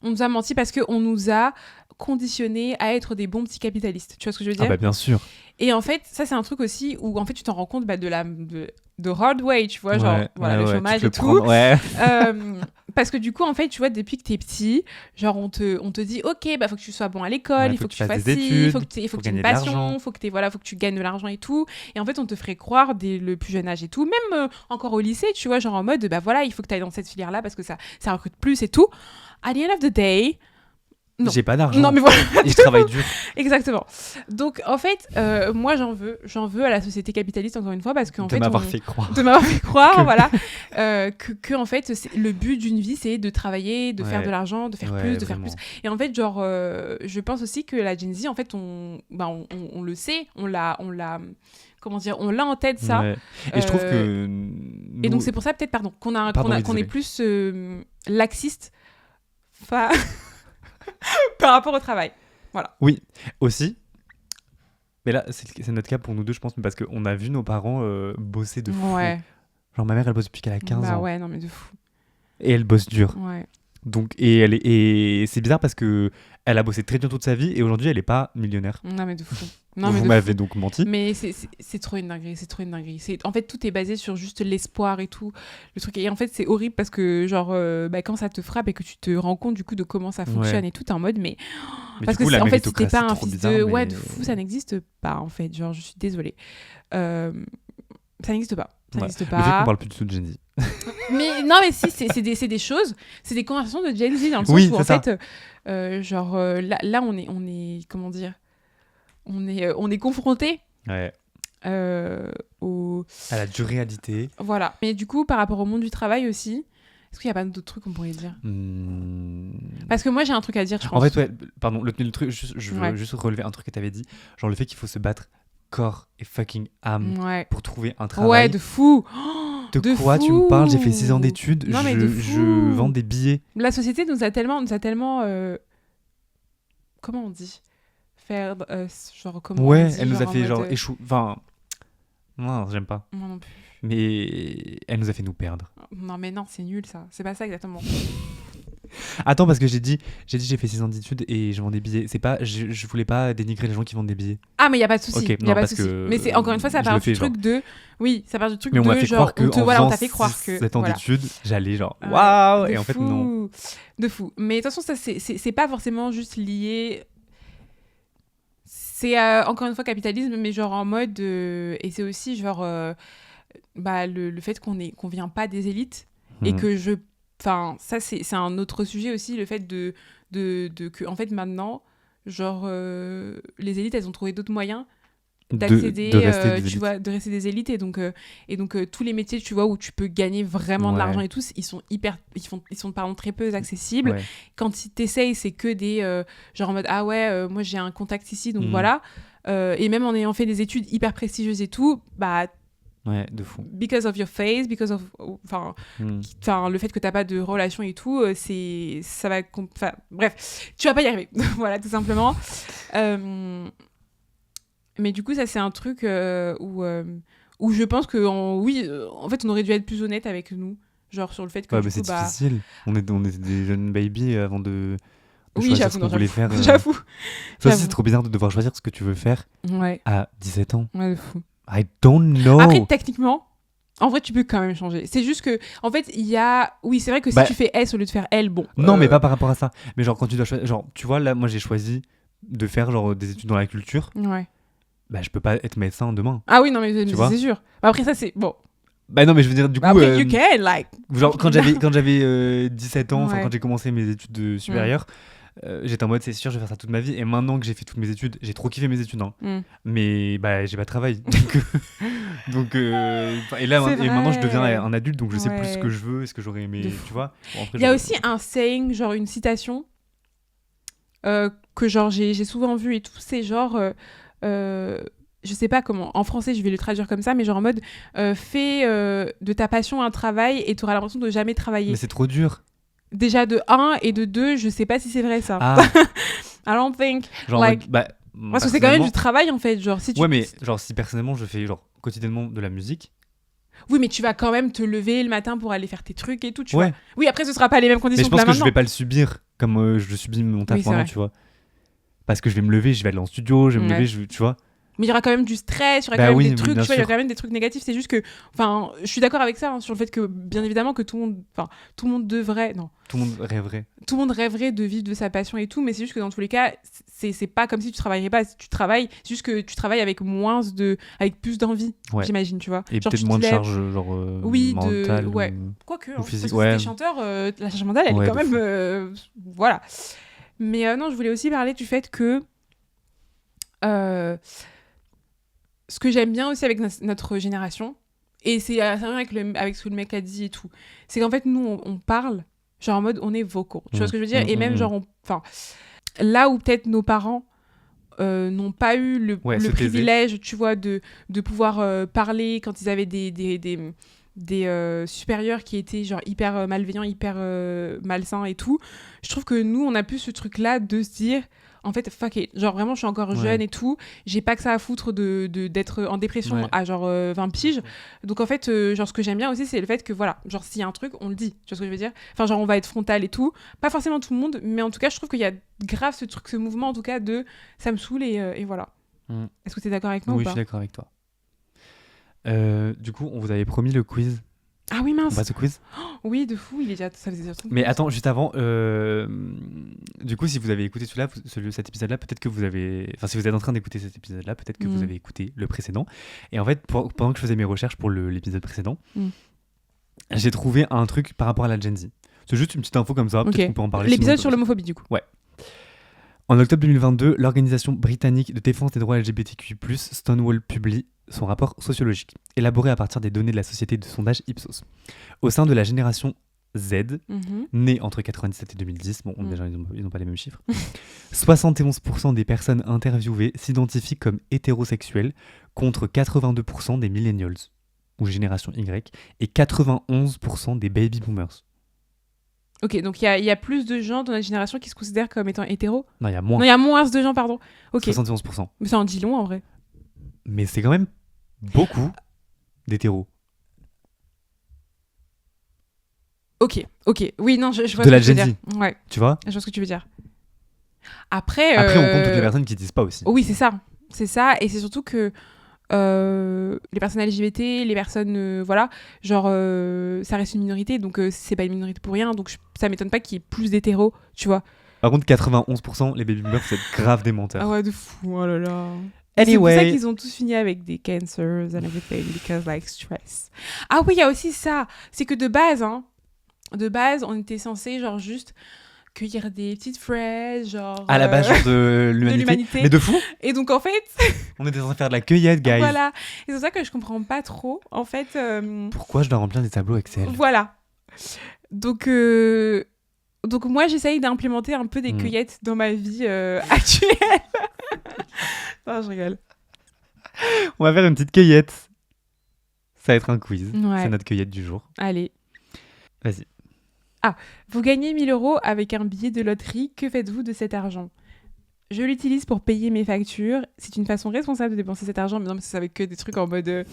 On nous a menti parce qu'on nous a conditionnés à être des bons petits capitalistes. Tu vois ce que je veux Ah dire? bah bien sûr. Et en fait, ça, c'est un truc aussi où en fait, tu t'en rends compte de hard way, tu vois, genre, Ouais, voilà, ouais, le ouais, chômage tu te et le tout. prends, ouais. Parce que du coup, en fait, tu vois, depuis que t'es petit, genre, on te dit, ok, bah, faut que tu sois bon à l'école, Ouais, il faut que tu fasses des ci, il études, faut que tu aies une gagner de passion, l'argent. voilà, faut que tu gagnes de l'argent et tout. Et en fait, on te ferait croire dès le plus jeune âge et tout, même encore au lycée, tu vois, genre en mode, bah voilà, il faut que tu ailles dans cette filière-là parce que ça recrute plus et tout. At the end of the day, non. J'ai pas d'argent. Non, mais voilà. Et je travaille dur. Exactement. Donc, en fait, moi, j'en veux à la société capitaliste, encore une fois, parce qu'en De fait, m'avoir fait croire. de m'avoir fait croire, Que- voilà, que en fait, le but d'une vie, c'est de travailler, de faire Ouais. de l'argent, de faire Ouais, plus, de faire vraiment. plus. Et en fait, genre, je pense aussi que la Gen Z, en fait, on le sait, on l'a, comment dire, on l'a en tête, ça. Ouais. Et je trouve Euh, que Et nous- donc, c'est pour ça, peut-être, pardon, qu'on Pardon, oui, qu'on est désolé. plus laxiste par rapport au travail. Oui, aussi. Mais là, c'est notre cas pour nous deux, je pense, mais parce qu'on a vu nos parents bosser de fou. Ouais. Genre, ma mère, elle bosse depuis qu'elle a 15 Bah ans. ouais, non, mais de fou. Et elle bosse dur. Ouais. Donc, et c'est bizarre parce que elle a bossé très dur toute sa vie et aujourd'hui, elle est pas millionnaire. Non, mais de fou. Non, mais Vous de m'avez fou. donc menti. Mais c'est trop une dinguerie, c'est trop une dinguerie. En fait, tout est basé sur juste l'espoir et tout. Le truc. Et en fait, c'est horrible parce que, genre, quand ça te frappe et que tu te rends compte du coup de comment ça fonctionne et tout, t'es en mode, mais. Mais Parce du coup, que, la en fait, si t'es méritocratie, pas un trop fils bizarre, de. mais- Ouais, de fou, ça n'existe pas, en fait. Genre, je suis désolée. Ça n'existe pas. Ça Ouais. n'existe Le fait qu'on pas. parle plus du tout de Gen Z. Mais non, mais si, c'est des choses, c'est des conversations de Gen Z dans le sens Oui, où, en c'est ça. fait, là, on est. Comment dire? On est confronté Ouais. au. À la dure réalité. Voilà. Mais du coup, par rapport au monde du travail aussi, est-ce qu'il n'y a pas d'autres trucs qu'on pourrait dire? Parce que moi, j'ai un truc à dire, je pense. En fait, ouais, pardon, le truc, je veux Ouais. juste relever un truc que tu avais dit. Genre le fait qu'il faut se battre corps et fucking âme Ouais. pour trouver un travail. Ouais, de fou. Oh, De quoi tu me parles? J'ai fait 6 ans fou. d'études, Non, mais de je fou. vends des billets. La société nous a tellement comment on dit? Faire genre comment on Ouais, dit, elle nous a en fait mode, genre échouer. Enfin, non, j'aime pas. Moi non plus. Mais elle nous a fait nous perdre. Non, mais non, c'est nul ça. C'est pas ça exactement. Attends, parce que j'ai fait 6 ans d'études et je vends des billets. C'est pas, je voulais pas dénigrer les gens qui vendent des billets. Ah, mais il y a pas de souci. Ok, Y a non, pas de parce souci. que, Mais c'est encore une fois, ça je part le du fais, truc de. Oui, ça part du truc Mais on de m'a fait genre. croire que Voilà, on en t'a fait croire que. 7 ans Voilà. d'études, j'allais genre Ouais, waouh, de et en fait fou. non. De fou. Mais de toute façon, ça, c'est pas forcément juste lié. C'est encore une fois capitalisme, mais genre en mode. Et c'est aussi genre. Le fait qu'on vient pas des élites et Mhm. que je. Enfin, ça, c'est un autre sujet aussi, le fait de que, en fait, maintenant, genre, les élites, elles ont trouvé d'autres moyens d'accéder, de rester des tu élites. vois, de rester des élites. Et donc, tous les métiers, tu vois, où tu peux gagner vraiment de Ouais. l'argent et tout, ils sont pardon, très peu accessibles. Ouais. Quand ils t'essayent, c'est que des, genre en mode, ah ouais, moi j'ai un contact ici, donc Mhm. voilà. Et même en ayant fait des études hyper prestigieuses et tout, bah, Ouais, de fou. because of your face, because of... Enfin, le fait que t'as pas de relation et tout, ça va... Enfin, bref, tu vas pas y arriver. Voilà, tout simplement. Mais du coup, ça, c'est un truc où je pense que, en fait, on aurait dû être plus honnête avec nous. Genre, sur le fait que, Ouais, du mais coup, c'est difficile. On était des jeunes baby avant de oui, choisir j'avoue, ce qu'on voulait faire. J'avoue. Ça aussi, c'est trop bizarre de devoir choisir ce que tu veux faire Ouais. à 17 ans. Ouais, de fou. I don't know. Après, techniquement, en vrai, tu peux quand même changer. C'est juste que, en fait, il y a... Oui, c'est vrai que si tu fais S au lieu de faire L, bon... Non, mais pas par rapport à ça. Mais genre, quand tu dois choisir... Genre, tu vois, là, moi, j'ai choisi de faire genre des études dans la culture. Ouais. Bah, je peux pas être médecin demain. Ah oui, non, mais vois c'est sûr. Bah, après, ça, c'est... Bon. Bah non, mais je veux dire, du coup... Après, you can, like... Genre, quand j'avais 17 ans, Ouais. quand j'ai commencé mes études supérieures, j'étais en mode, c'est sûr, je vais faire ça toute ma vie. Et maintenant que j'ai fait toutes mes études, j'ai trop kiffé mes études, hein. Mais bah, j'ai pas de travail. Donc, et là, et maintenant, je deviens un adulte, donc je sais plus ce que je veux et ce que j'aurais aimé, tu vois. Bon, après, il y a aussi un saying, genre une citation, que genre j'ai souvent vu et tout, c'est genre... je sais pas comment, en français je vais le traduire comme ça, mais genre en mode fais de ta passion un travail et tu auras l'impression de jamais travailler. Mais c'est trop dur. Déjà de 1 et de 2, je sais pas si c'est vrai ça. Ah. I don't think. Genre, like... parce que c'est quand même du travail en fait. Genre, si tu... Ouais, mais genre si personnellement je fais genre quotidiennement de la musique. Oui, mais tu vas quand même te lever le matin pour aller faire tes trucs et tout, tu ouais. vois. Oui, après ce sera pas les mêmes conditions mais je pense que là je vais pas le subir comme je subis mon taf maintenant, tu vois. Parce que je vais me lever, je vais aller en studio, je vais me lever, tu vois. Mais il y aura quand même du stress, il y aura quand même des trucs, tu vois, il y aura quand même des trucs négatifs. C'est juste que, enfin, je suis d'accord avec ça, hein, sur le fait que, bien évidemment, que tout le monde devrait, non. Tout le monde rêverait. Tout le monde rêverait de vivre de sa passion et tout, mais c'est juste que dans tous les cas, c'est pas comme si tu travaillerais pas. Si tu travailles, c'est juste que tu travailles avec avec plus d'envie, j'imagine, tu vois. Et genre, peut-être moins de charge, genre, mentale. Ouais. Quoique, ou physique, parce que si t'es chanteur, la charge mentale, elle est quand même, voilà. Mais non, je voulais aussi parler du fait que, ce que j'aime bien aussi avec notre génération, et c'est vrai avec ce que le mec a dit et tout, c'est qu'en fait, nous, on parle, genre en mode, on est vocaux. Tu vois ce que je veux dire? Et même, genre, là où peut-être nos parents n'ont pas eu le privilège, tu vois, de pouvoir parler quand ils avaient des supérieurs qui étaient genre hyper malveillants, hyper malsains et tout. Je trouve que nous, on a plus ce truc-là de se dire... En fait, fuck it. Genre, vraiment, je suis encore jeune et tout. J'ai pas que ça à foutre d'être en dépression à genre 20 piges. Donc, en fait, genre, ce que j'aime bien aussi, c'est le fait que, voilà, genre, s'il y a un truc, on le dit. Tu vois ce que je veux dire? Enfin, genre, on va être frontal et tout. Pas forcément tout le monde, mais en tout cas, je trouve qu'il y a grave ce mouvement, en tout cas, de ça me saoule et voilà. Est-ce que t'es d'accord avec moi ou pas? Oui, je suis d'accord avec toi. Du coup, on vous avait promis le quiz. Ah oui, mince. On passe au quiz. Oui, de fou, il est déjà... ça faisait déjà... Mais attends, juste avant, du coup, si vous avez écouté cet épisode-là, peut-être que vous avez... Enfin, si vous êtes en train d'écouter cet épisode-là, peut-être que vous avez écouté le précédent. Et en fait, pendant que je faisais mes recherches pour l'épisode précédent, j'ai trouvé un truc par rapport à la Gen Z. C'est juste une petite info comme ça, peut-être qu'on peut en parler. L'épisode sur l'homophobie, du coup. Ouais. En octobre 2022, l'organisation britannique de défense des droits LGBTQ+, Stonewall, publie son rapport sociologique, élaboré à partir des données de la société de sondage Ipsos. Au sein de la génération Z, née entre 97 et 2010, bon, déjà ils n'ont pas les mêmes chiffres, 71% des personnes interviewées s'identifient comme hétérosexuelles, contre 82% des millennials, ou génération Y, et 91% des baby boomers. Ok, donc il y a plus de gens dans notre génération qui se considèrent comme étant hétéros? Non, il y a moins. Non, il y a moins de gens, pardon. Ok. 71%. Mais ça en dit long, en vrai. Mais c'est quand même beaucoup d'hétéros. Ok. Oui, non, je vois de ce la que tu veux Gen Z. dire. Ouais. Tu vois? Je vois ce que tu veux dire. Après, on compte toutes les personnes qui disent pas aussi. Oui, c'est ça. C'est ça, et c'est surtout que les personnes LGBT, les personnes, voilà, genre, ça reste une minorité, donc c'est pas une minorité pour rien, donc ça m'étonne pas qu'il y ait plus d'hétéros, tu vois. Par contre, 91%, les baby boomers, c'est grave des menteurs. Ah ouais, de fou, oh là là. Anyway. C'est pour ça qu'ils ont tous fini avec des cancers and everything, because like stress. Ah oui, il y a aussi ça, c'est que de base, on était censé genre juste cueillir des petites fraises, genre... À la base, genre de l'humanité. Mais de fou. Et donc, en fait... on était censé faire de la cueillette, guys. Voilà. Et c'est ça que je comprends pas trop, en fait... Pourquoi je dois remplir des tableaux Excel? Voilà. Donc moi, j'essaye d'implémenter un peu des cueillettes dans ma vie actuelle. Non, je rigole. On va faire une petite cueillette. Ça va être un quiz. Ouais. C'est notre cueillette du jour. Allez. Vas-y. Vous gagnez 1 000 € avec un billet de loterie. Que faites-vous de cet argent ? Je l'utilise pour payer mes factures. C'est une façon responsable de dépenser cet argent. Mais non, mais ça va que des trucs en mode...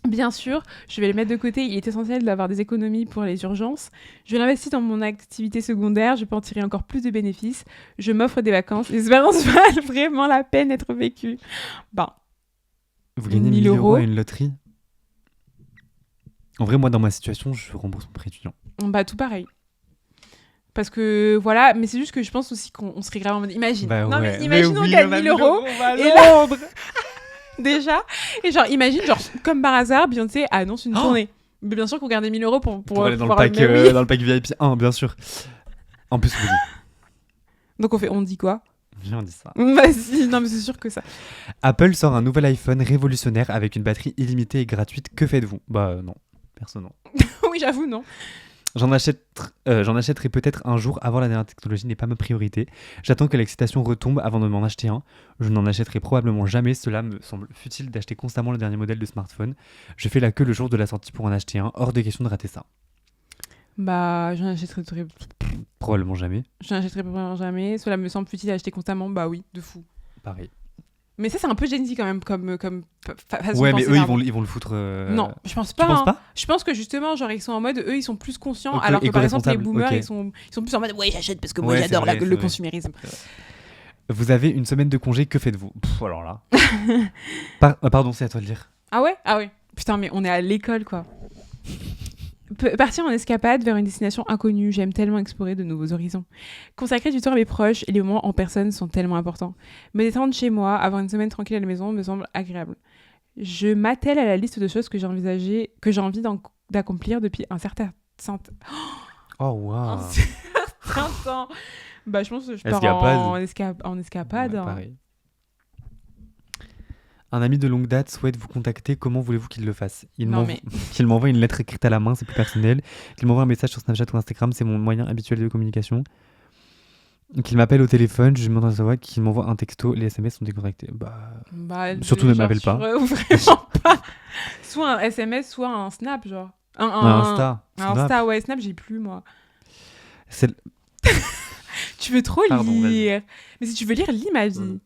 Bien sûr, je vais le mettre de côté. Il est essentiel d'avoir des économies pour les urgences. Je l'investis dans mon activité secondaire. Je peux en tirer encore plus de bénéfices. Je m'offre des vacances. Les expériences valent vraiment la peine d'être vécues. Ben, Vous gagnez 1 1 000 000 € €. à une loterie. En vrai, moi, dans ma situation, je rembourse mon prêt étudiant. bah tout pareil. Parce que voilà, mais c'est juste que je pense aussi qu'on serait grave en mode... Imagine. Bah non, ouais. mais imagine, on oui, gagne on a 1 000 €. on va à et là- Londres. Déjà. Et genre, imagine, genre, comme par hasard, Beyoncé annonce une tournée. Mais bien sûr qu'on gardait 1 000 € pour aller dans le, pouvoir- pack, mais oui. dans le pack VIP 1, bien sûr. En plus, oui. Donc on dit quoi ? Viens, on dit ça. Vas-y, non mais c'est sûr que ça. Apple sort un nouvel iPhone révolutionnaire avec une batterie illimitée et gratuite. Que faites-vous ? Bah non, perso non. Oui, j'avoue, non. J'en achèterai peut-être un jour. Avant, la dernière technologie n'est pas ma priorité. J'attends que l'excitation retombe avant de m'en acheter un. Je n'en achèterai probablement jamais. Cela me semble futile d'acheter constamment le dernier modèle de smartphone. Je fais la queue le jour de la sortie pour en acheter un. Hors de question de rater ça. Bah, j'en achèterai Probablement jamais. probablement jamais. Cela me semble futile d'acheter constamment. Bah oui, de fou. Pareil. Mais ça, c'est un peu Gen Z quand même, comme façon Ouais, de mais penser, eux, pardon. ils vont le foutre. Non, je pense Tu pas. penses hein. pas ? Je pense que justement, genre, ils sont en mode, eux, ils sont plus conscients, Ok, alors que par exemple, les éco-responsables, boomers, ok. ils sont plus en mode, ouais, j'achète parce que moi, Ouais, c'est j'adore vrai, le c'est vrai. consumérisme. Vous avez une semaine de congé. Que faites-vous ? Alors là. Pardon, c'est à toi de le dire. Ah ouais ? Ah ouais. Putain, mais on est à l'école, quoi. Partir en escapade vers une destination inconnue. J'aime tellement explorer de nouveaux horizons. Consacrer du temps à mes proches et les moments en personne sont tellement importants. Me détendre chez moi, avoir une semaine tranquille à la maison me semble agréable. Je m'attelle à la liste de choses que j'ai envie d'accomplir depuis un certain Oh, waouh. temps. Bah, je pense que je pars Escapade. en escapade. Ouais, hein. pareil. Un ami de longue date souhaite vous contacter. Comment voulez-vous qu'il le fasse ? Qu'il m'envoie une lettre écrite à la main, c'est plus personnel. Qu'il m'envoie un message sur Snapchat ou Instagram, c'est mon moyen habituel de communication. Qu'il m'appelle au téléphone, je lui demande sa voix. Qu'il m'envoie un texto, les SMS sont déconnectés. Bah, Surtout ne m'appelle pas. Vraiment pas. Soit un SMS, soit un Snap, genre. Un Insta. Un Insta, ouais, Snap, j'ai plus, moi. C'est le- Tu veux trop Pardon, lire. Mais si tu veux lire, lis ma vie.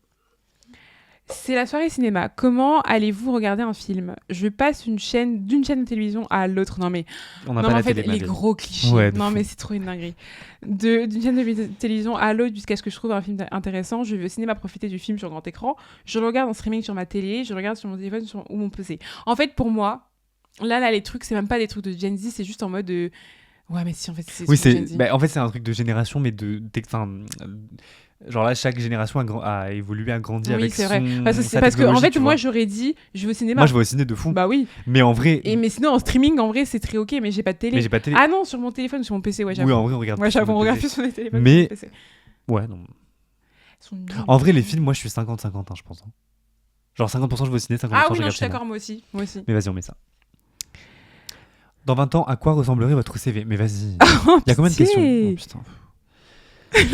C'est la soirée cinéma. Comment allez-vous regarder un film ? Je passe d'une chaîne de télévision à l'autre. Non mais, On n'a non, pas mais en la fait, télé, ma les vie. gros clichés. Ouais, de non fou. mais c'est trop une dinguerie. D'une chaîne de télévision à l'autre jusqu'à ce que je trouve un film intéressant. Je vais au cinéma profiter du film sur grand écran. Je le regarde en streaming sur ma télé. Je le regarde sur mon téléphone ou mon PC. En fait, pour moi, là, les trucs, c'est même pas des trucs de Gen Z. C'est juste en mode... Ouais, mais si, en fait, c'est Oui, Gen Z. en fait, c'est un truc de génération, mais genre là, chaque génération a évolué, a grandi Oui, avec c'est vrai. son... Parce sa que en technologie, fait, tu moi, vois. j'aurais dit, je vais au cinéma. Moi, je vais au ciné de fou. Bah oui. Mais en vrai... Mais sinon, en streaming, en vrai, c'est très ok, mais j'ai pas de télé. Mais j'ai pas de télé. Ah non, sur mon téléphone, sur mon PC, ouais, j'avoue. Oui, en vrai, on regarde. Ouais, plus sur j'avoue, on notre regarde PC. plus sur les téléphones. Mais- que sur le PC. Ouais, non. Ils sont nuls. En vrai, les films, moi, je suis 50-50, hein, je pense. hein. Genre 50% je vais au ciné, 50% Ah je oui, non, regarde je suis chez moi. d'accord, moi aussi. Moi aussi. Mais vas-y, on met ça. Dans 20 ans, à quoi ressemblerait votre CV ? Mais vas-y. Oh, Il y a combien de questions ? pitié. Oh, putain.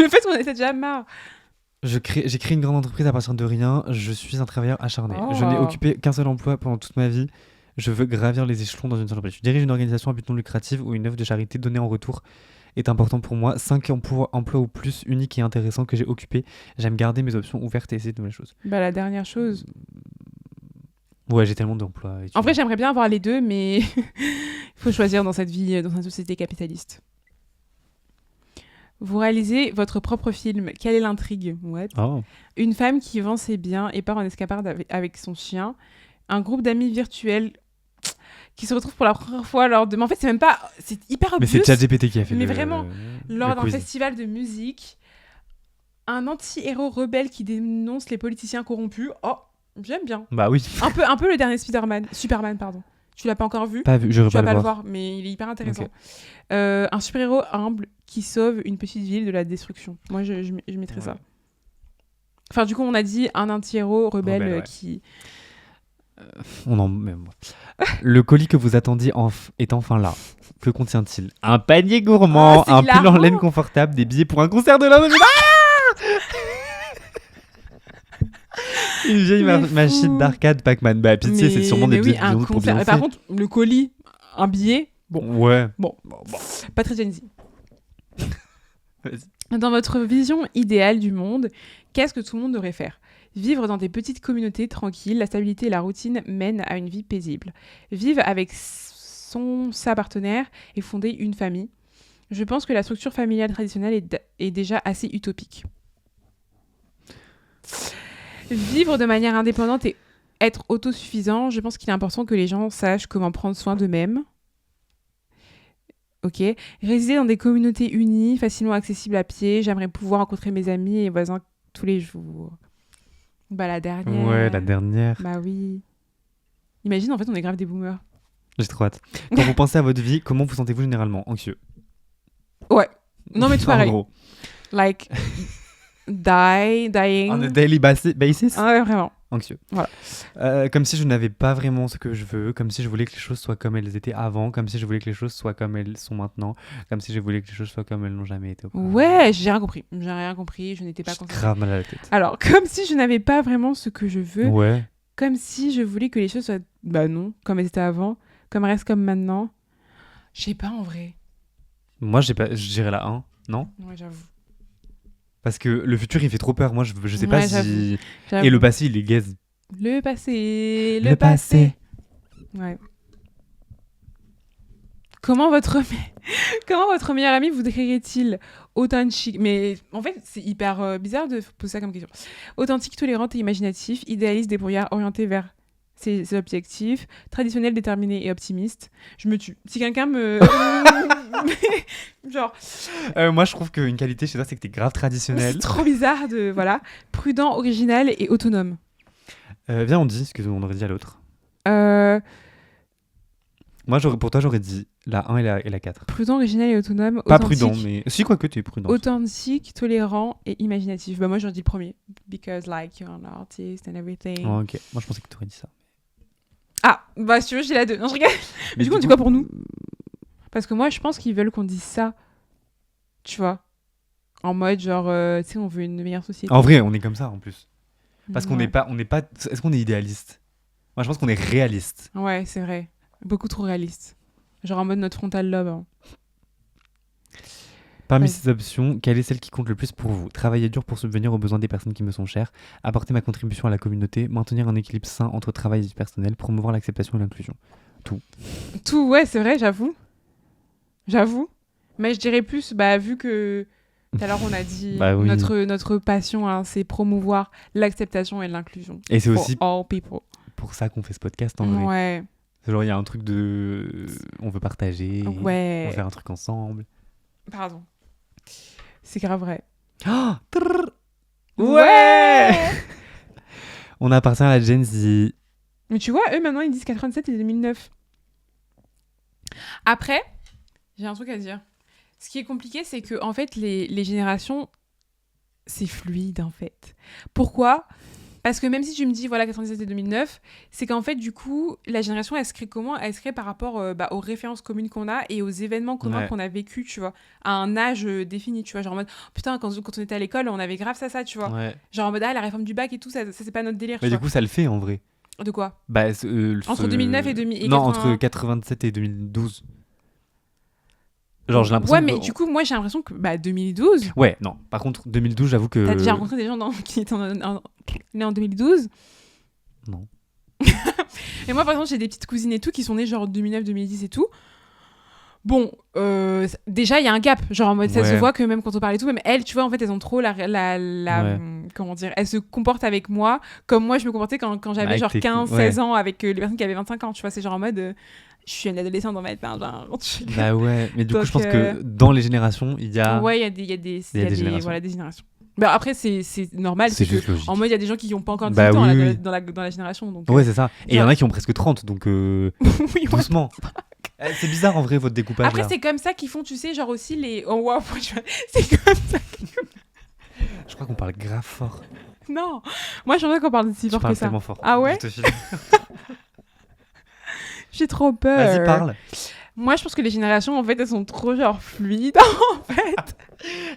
Le fait qu'on était déjà marre. J'ai créé une grande entreprise à partir de rien. Je suis un travailleur acharné. Oh. Je n'ai occupé qu'un seul emploi pendant toute ma vie. Je veux gravir les échelons dans une seule entreprise. Je dirige une organisation à but non lucratif où une œuvre de charité donnée en retour est important pour moi. 5 emplois ou plus uniques et intéressants que j'ai occupés. J'aime garder mes options ouvertes et essayer de nouvelles choses. Bah, la dernière chose. Ouais, j'ai tellement d'emplois. En vrai, j'aimerais bien avoir les deux, mais il faut choisir dans cette vie, dans une société capitaliste. Vous réalisez votre propre film. Quelle est l'intrigue ? What ? Oh. Une femme qui vend ses biens et part en escapade avec son chien. Un groupe d'amis virtuels qui se retrouvent pour la première fois lors de... Mais en fait, c'est même pas... C'est hyper Mais obvious. c'est ChatGPT qui a fait Mais le vraiment, lors le d'un quiz. festival de musique. Un anti-héros rebelle qui dénonce les politiciens corrompus. Oh, j'aime bien. Bah oui. Un peu le dernier Superman, pardon. Tu l'as pas encore vu ? Pas vu, je vais Tu vas pas pas le le voir. voir, mais il est hyper intéressant. Ok. Un super-héros humble qui sauve une petite ville de la destruction. Moi, je mettrais ça. Enfin, du coup, on a dit un anti-héros rebelle Rebelle, ouais. qui... Même moi. Le colis que vous attendiez est enfin là. Que contient-il ? Un panier gourmand, Oh, c'est un pull en hilarant. laine confortable, des billets pour un concert de l'homme. Une vieille Mais machine fou. d'arcade Pac-Man. Bah, pitié, c'est sûrement des mais oui, petites un vidéos pour concert. Beyoncé. Par contre, le colis, un billet, Ouais. Bon. pas très Gen Z. Vas-y. Dans votre vision idéale du monde, qu'est-ce que tout le monde devrait faire ? Vivre dans des petites communautés tranquilles, la stabilité et la routine mènent à une vie paisible. Vivre avec sa partenaire et fonder une famille. Je pense que la structure familiale traditionnelle est déjà assez utopique. Vivre de manière indépendante et être autosuffisant, je pense qu'il est important que les gens sachent comment prendre soin d'eux-mêmes. Ok. Résider dans des communautés unies, facilement accessibles à pied. J'aimerais pouvoir rencontrer mes amis et voisins tous les jours. Bah la dernière. Ouais, la dernière. Bah oui. Imagine, en fait, on est grave des boomers. J'ai trop hâte. Quand vous pensez à votre vie, comment vous sentez-vous généralement ? Anxieux. Ouais. Non, mais tout En pareil. gros. Like, dying. On a daily basis. Ah ouais, vraiment. Anxieux. Voilà. Comme si je n'avais pas vraiment ce que je veux, comme si je voulais que les choses soient comme elles étaient avant, comme si je voulais que les choses soient comme elles sont maintenant, comme si je voulais que les choses soient comme elles n'ont jamais été auparavant. Ouais, j'ai rien compris. J'ai rien compris, je n'étais pas J'ai concentrée. grave mal à la tête. Alors, comme si je n'avais pas vraiment ce que je veux, Ouais. comme si je voulais que les choses soient, bah non, comme elles étaient avant, comme elles restent comme maintenant. Je sais pas en vrai. Moi, je dirais la 1, non ? Ouais, j'avoue. Parce que le futur, il fait trop peur. Moi, je sais Ouais, pas j'avoue. si... J'avoue. Et le passé, il est gaze. Le passé, Le passé. Ouais. Comment votre meilleur ami vous décrirait-il ? Authentique. Mais en fait, c'est hyper bizarre de poser ça comme question. Authentique, tolérante et imaginatif, idéaliste, débrouillard, orienté vers ses objectifs, traditionnel, déterminé et optimiste. Je me tue. Si quelqu'un me... Genre, Moi, je trouve qu'une qualité chez toi, c'est que t'es grave traditionnel. c'est trop bizarre de... Voilà. Prudent, original et autonome. Viens, on dit ce qu'on aurait dit à l'autre. Moi, pour toi, j'aurais dit la 1 et la 4. Prudent, original et autonome. Pas authentique, prudent, mais... Si, quoi que tu es prudent. Authentique, tolérant et imaginatif. Bah moi j'aurais dit le premier. Because like you're an artist and everything. Oh, ok. Moi, je pensais que tu aurais dit ça. Ah, bah si tu veux, j'ai la 2. Non, je rigole. Mais du coup, on dit quoi pour nous ? Parce que moi, je pense qu'ils veulent qu'on dise ça. Tu vois ? En mode genre, tu sais, on veut une meilleure société. En vrai, on est comme ça, en plus. Parce qu'on Ouais. n'est pas... Est-ce qu'on est idéaliste ? Moi, je pense qu'on est réaliste. Ouais, c'est vrai. Beaucoup trop réaliste. Genre en mode notre frontal lobe. Hein. Parmi Ouais. ces options, quelle est celle qui compte le plus pour vous ? Travailler dur pour subvenir aux besoins des personnes qui me sont chères, apporter ma contribution à la communauté, maintenir un équilibre sain entre travail et vie personnelle, promouvoir l'acceptation et l'inclusion. Tout, ouais, c'est vrai, j'avoue. J'avoue. Mais je dirais plus, bah, vu que tout à l'heure on a dit Bah oui. notre passion, hein, c'est promouvoir l'acceptation et l'inclusion. Et c'est For aussi all people. pour ça qu'on fait ce podcast, en vrai. Ouais. Genre, il y a un truc de... On veut partager, on Ouais. veut faire un truc ensemble. Pardon. C'est grave vrai. Ouais On appartient à la Gen Z. Mais tu vois, eux maintenant ils disent 87 et 2009. Après, j'ai un truc à dire. Ce qui est compliqué, c'est que en fait les générations, c'est fluide en fait. Pourquoi ? Parce que même si tu me dis voilà 97 et 2009, c'est qu'en fait du coup la génération elle se crée comment ? Elle se crée par rapport aux références communes qu'on a et aux événements communs Ouais. qu'on a vécu, tu vois, à un âge défini, tu vois, genre en mode putain quand on était à l'école on avait grave ça, tu vois, Ouais. genre en mode la réforme du bac et tout ça c'est pas notre délire. Mais Tu du coup, ça le fait, en vrai. vois. De quoi ? Bah, Entre 2009 et 2000 et Non, 80. entre 87 et 2012. Genre, j'ai l'impression Ouais, que- mais du coup, moi, j'ai l'impression que 2012, Ouais, non. Par contre, 2012, j'avoue que... t'as déjà rencontré des gens qui étaient nés en 2012 Non. Et moi, par exemple, j'ai des petites cousines et tout qui sont nées genre 2009, 2010 et tout. Bon, déjà, il y a un gap. Genre, en mode, ça Ouais. se voit que même quand on parle et tout, même elles, tu vois, en fait, elles ont trop Ouais. comment dire, elles se comportent avec moi comme moi, je me comportais quand j'avais Avec genre tes 15, ouais. 16 ans avec les personnes qui avaient 25 ans. Tu vois, c'est genre en mode, je suis une adolescente dans ma tête, genre. Bah ouais, mais du coup, Donc, je pense que dans les générations, il y a... Ouais, il y a des générations. voilà, des générations. Mais après, c'est normal. C'est que, juste logique. en mode, il y a des gens qui n'ont pas encore 18 Bah ans oui, oui. dans la génération. Donc, Ouais, c'est ça. Et il y en genre- a qui ont presque 30, donc oui, ouais. doucement. C'est bizarre, en vrai, votre découpage, Après, là. c'est comme ça qu'ils font, tu sais, genre aussi les. Oh, wow, tu vois, c'est comme ça. Je crois qu'on parle grave fort. Non, moi, j'aimerais qu'on parle de si Je fort que parle ça. tellement fort. Ah ouais. Je te file. J'ai trop peur. Vas-y, parle. Moi, je pense que les générations, en fait, elles sont trop genre fluides. En fait.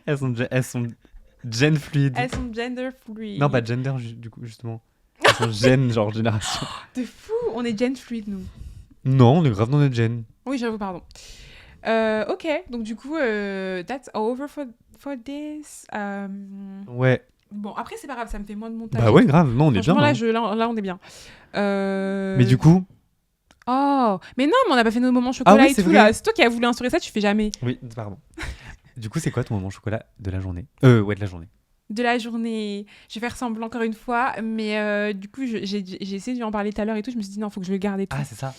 Elles sont Gen fluide. Elles sont gender fluid. Non, pas gender, du coup, justement. Elles sont gen, genre génération. De fou, on est gen fluid, nous. Non, on est grave dans notre gen. Oui, j'avoue, pardon. Ok, donc du coup, that's over for this. Ouais. Bon, après, c'est pas grave, ça me fait moins de montage. Bah ouais, grave. Non, on est bien. Franchement, là, on est bien. Mais du coup... Oh, mais non, mais on n'a pas fait nos moments chocolat oui, et c'est tout, vrai. là. C'est toi qui as voulu instaurer ça, tu fais jamais. Oui, pardon. Du coup, c'est quoi ton moment chocolat de la journée Ouais, de la journée. De la journée. Je vais faire semblant encore une fois, mais du coup, j'ai essayé de lui en parler tout à l'heure et tout. Je me suis dit, non, faut que je le garde et tout. Ah, c'est ça.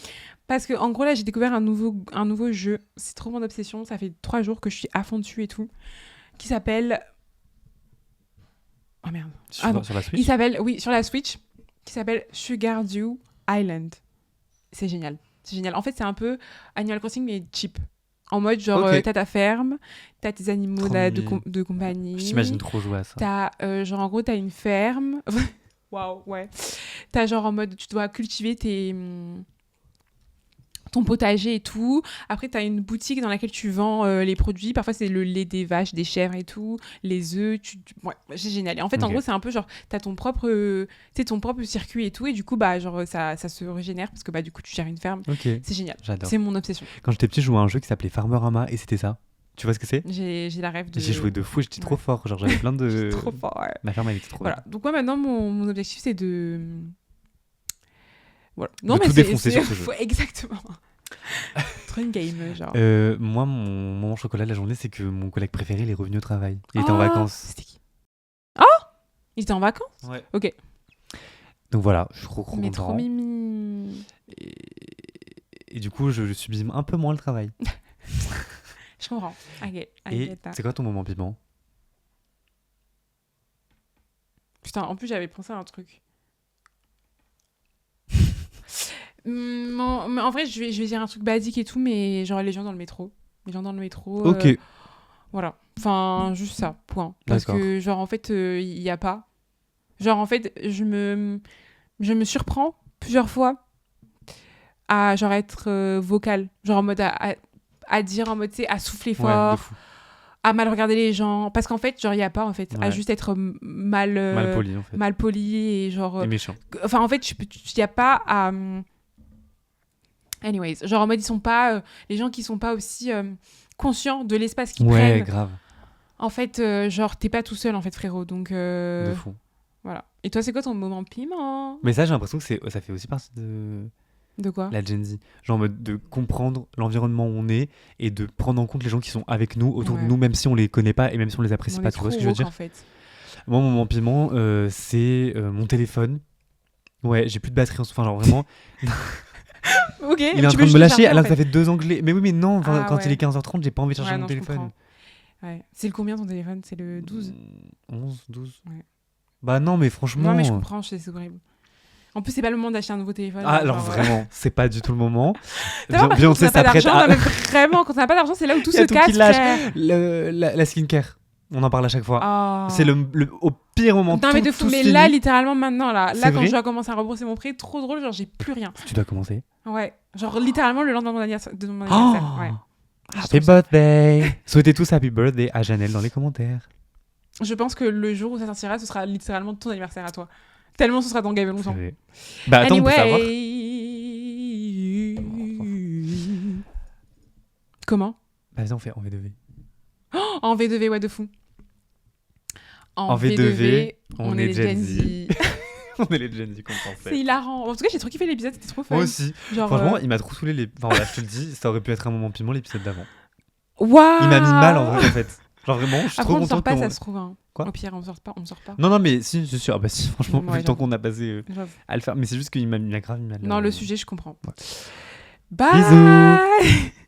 Parce que, en gros, là, j'ai découvert un nouveau jeu. C'est trop mon obsession. Ça fait 3 jours que je suis à fond dessus et tout. Qui s'appelle... Oh merde. Sur la Switch. Il s'appelle, oui, sur la Switch, qui s'appelle Sugar Dew Island. C'est génial. C'est génial. En fait, c'est un peu Animal Crossing, mais cheap. En mode, genre, Ok. t'as ta ferme, t'as tes animaux Trop là, mignon. de compagnie. J'imagine trop jouer à ça. T'as, genre, en gros, t'as une ferme. Waouh, ouais. T'as, genre, en mode, tu dois cultiver ton potager et tout. Après, t'as une boutique dans laquelle tu vends les produits. Parfois, c'est le lait des vaches, des chèvres et tout. Les œufs. Ouais, c'est génial. Et en fait, en Ok. gros, c'est un peu genre, t'as ton propre circuit et tout. Et du coup, bah, genre, ça se régénère parce que, bah, du coup, tu gères une ferme. Ok, C'est génial. j'adore. C'est mon obsession. Quand j'étais petit, je jouais à un jeu qui s'appelait Farmerama et c'était ça. Tu vois ce que c'est J'ai la rêve de... J'ai joué de fou et j'étais trop Ouais. fort. Genre, j'avais plein de. Trop fort. Ma ferme, elle était trop Voilà. Donc, moi, maintenant, mon objectif, c'est de... Voilà. De tout défoncer sur ce jeu. Exactement. Trop une game, genre. Moi, mon moment chocolat de la journée, c'est que mon collègue préféré, il est revenu au travail. Il était en Ah, vacances. C'était qui? Oh, il était en vacances? Ouais. Ok. Donc voilà, je suis trop Mais content. trop mimi. Et du coup, je subis un peu moins le travail. Je comprends. I Et get that. c'est quoi ton moment piment? Putain, en plus, j'avais pensé à un truc. Mais en vrai, je vais dire un truc basique et tout, mais genre les gens dans le métro. Les gens dans le métro. Ok. Voilà. Enfin, juste ça, point. Parce D'accord. que, genre, en fait, il n'y a pas. Genre, en fait, je me surprends plusieurs fois à, genre, être vocale. Genre, en mode à dire, en mode, tu sais, à souffler Ouais, de fort, fou. à mal regarder les gens. Parce qu'en fait, genre, il n'y a pas, en fait. À Ouais. juste être mal Mal poli, en fait. mal poli et genre... Et méchant. Enfin, en fait, il n'y a pas à... Anyways, genre en mode, ils sont pas... les gens qui sont pas aussi conscients de l'espace qu'ils Ouais, prennent. grave. En fait, genre, t'es pas tout seul, en fait, frérot. Donc, De fou. voilà. Et toi, c'est quoi ton moment piment? Mais ça, j'ai l'impression que ça fait aussi partie de De quoi? la Gen Z. Genre en mode de comprendre l'environnement où on est et de prendre en compte les gens qui sont avec nous, autour de Ouais. nous, même si on les connaît pas et même si on les apprécie On pas. est Tu vois ce trop que je veux woke, dire? en fait. Moi, mon moment piment, c'est mon téléphone. Ouais, j'ai plus de batterie. Enfin, genre vraiment, Ok, il est en tu train peux de me lâcher charger, en alors que ça fait. fait 2 ans que je l'ai. Mais oui, mais non, Ah, quand ouais. il est 15h30, j'ai pas envie de chercher Ouais, mon non, je téléphone. comprends. Ouais. C'est le combien ton téléphone? C'est le 12? 11, 12. Ouais. Bah non, mais franchement. Non, mais je comprends, c'est horrible. En plus, c'est pas le moment d'acheter un nouveau téléphone. Ah, alors genre, vraiment, c'est pas du tout le moment. D'abord, parce que quand on Beyoncé n'a pas s'apprête d'argent, à. non, mais vraiment, quand on n'a pas d'argent, c'est là où tout Il y a se tout casse, qui lâche. frère. La skincare, on en parle à chaque fois. Ah. C'est au pire moment. Non, mais tout- de fou, tout se mais finit. là, littéralement, maintenant, là C'est quand vrai je dois commencer à rembourser mon prêt, trop drôle, genre, j'ai plus rien. Tu dois commencer. Ouais, genre, littéralement, le lendemain de mon anniversaire. Oh Ouais. Happy birthday! Souhaitez tous happy birthday à Janelle dans les commentaires. Je pense que le jour où ça sortira, ce sera littéralement ton anniversaire à toi. Tellement ce sera dans Gavel C'est longtemps. vrai. Bah attends, on peut savoir. Comment? Vas-y, on fait en V2V. En V2V, ouais, de fou. En V2V, on est Gen Z. On est les Gen Z qu'on C'est pensait. hilarant. En tout cas, j'ai trop kiffé l'épisode, c'était trop fun. Moi aussi. Genre, Franchement, il m'a trop saoulé. Enfin voilà, je te le dis, ça aurait pu être un moment piment l'épisode d'avant. waouh. Il m'a mis mal en vrai, en fait. Genre vraiment, je suis Après, trop on ne content sort pas, qu'on- ça se trouve. Hein. Quoi Au pire, on sort pas. Non, mais si, c'est sûr. Ah bah si, franchement, Ouais, vu le temps j'avoue. qu'on a passé J'avoue. à le faire. Mais c'est juste qu'il m'a grave mis mal. Non, le sujet, je comprends. Ouais. Bye. Bisous.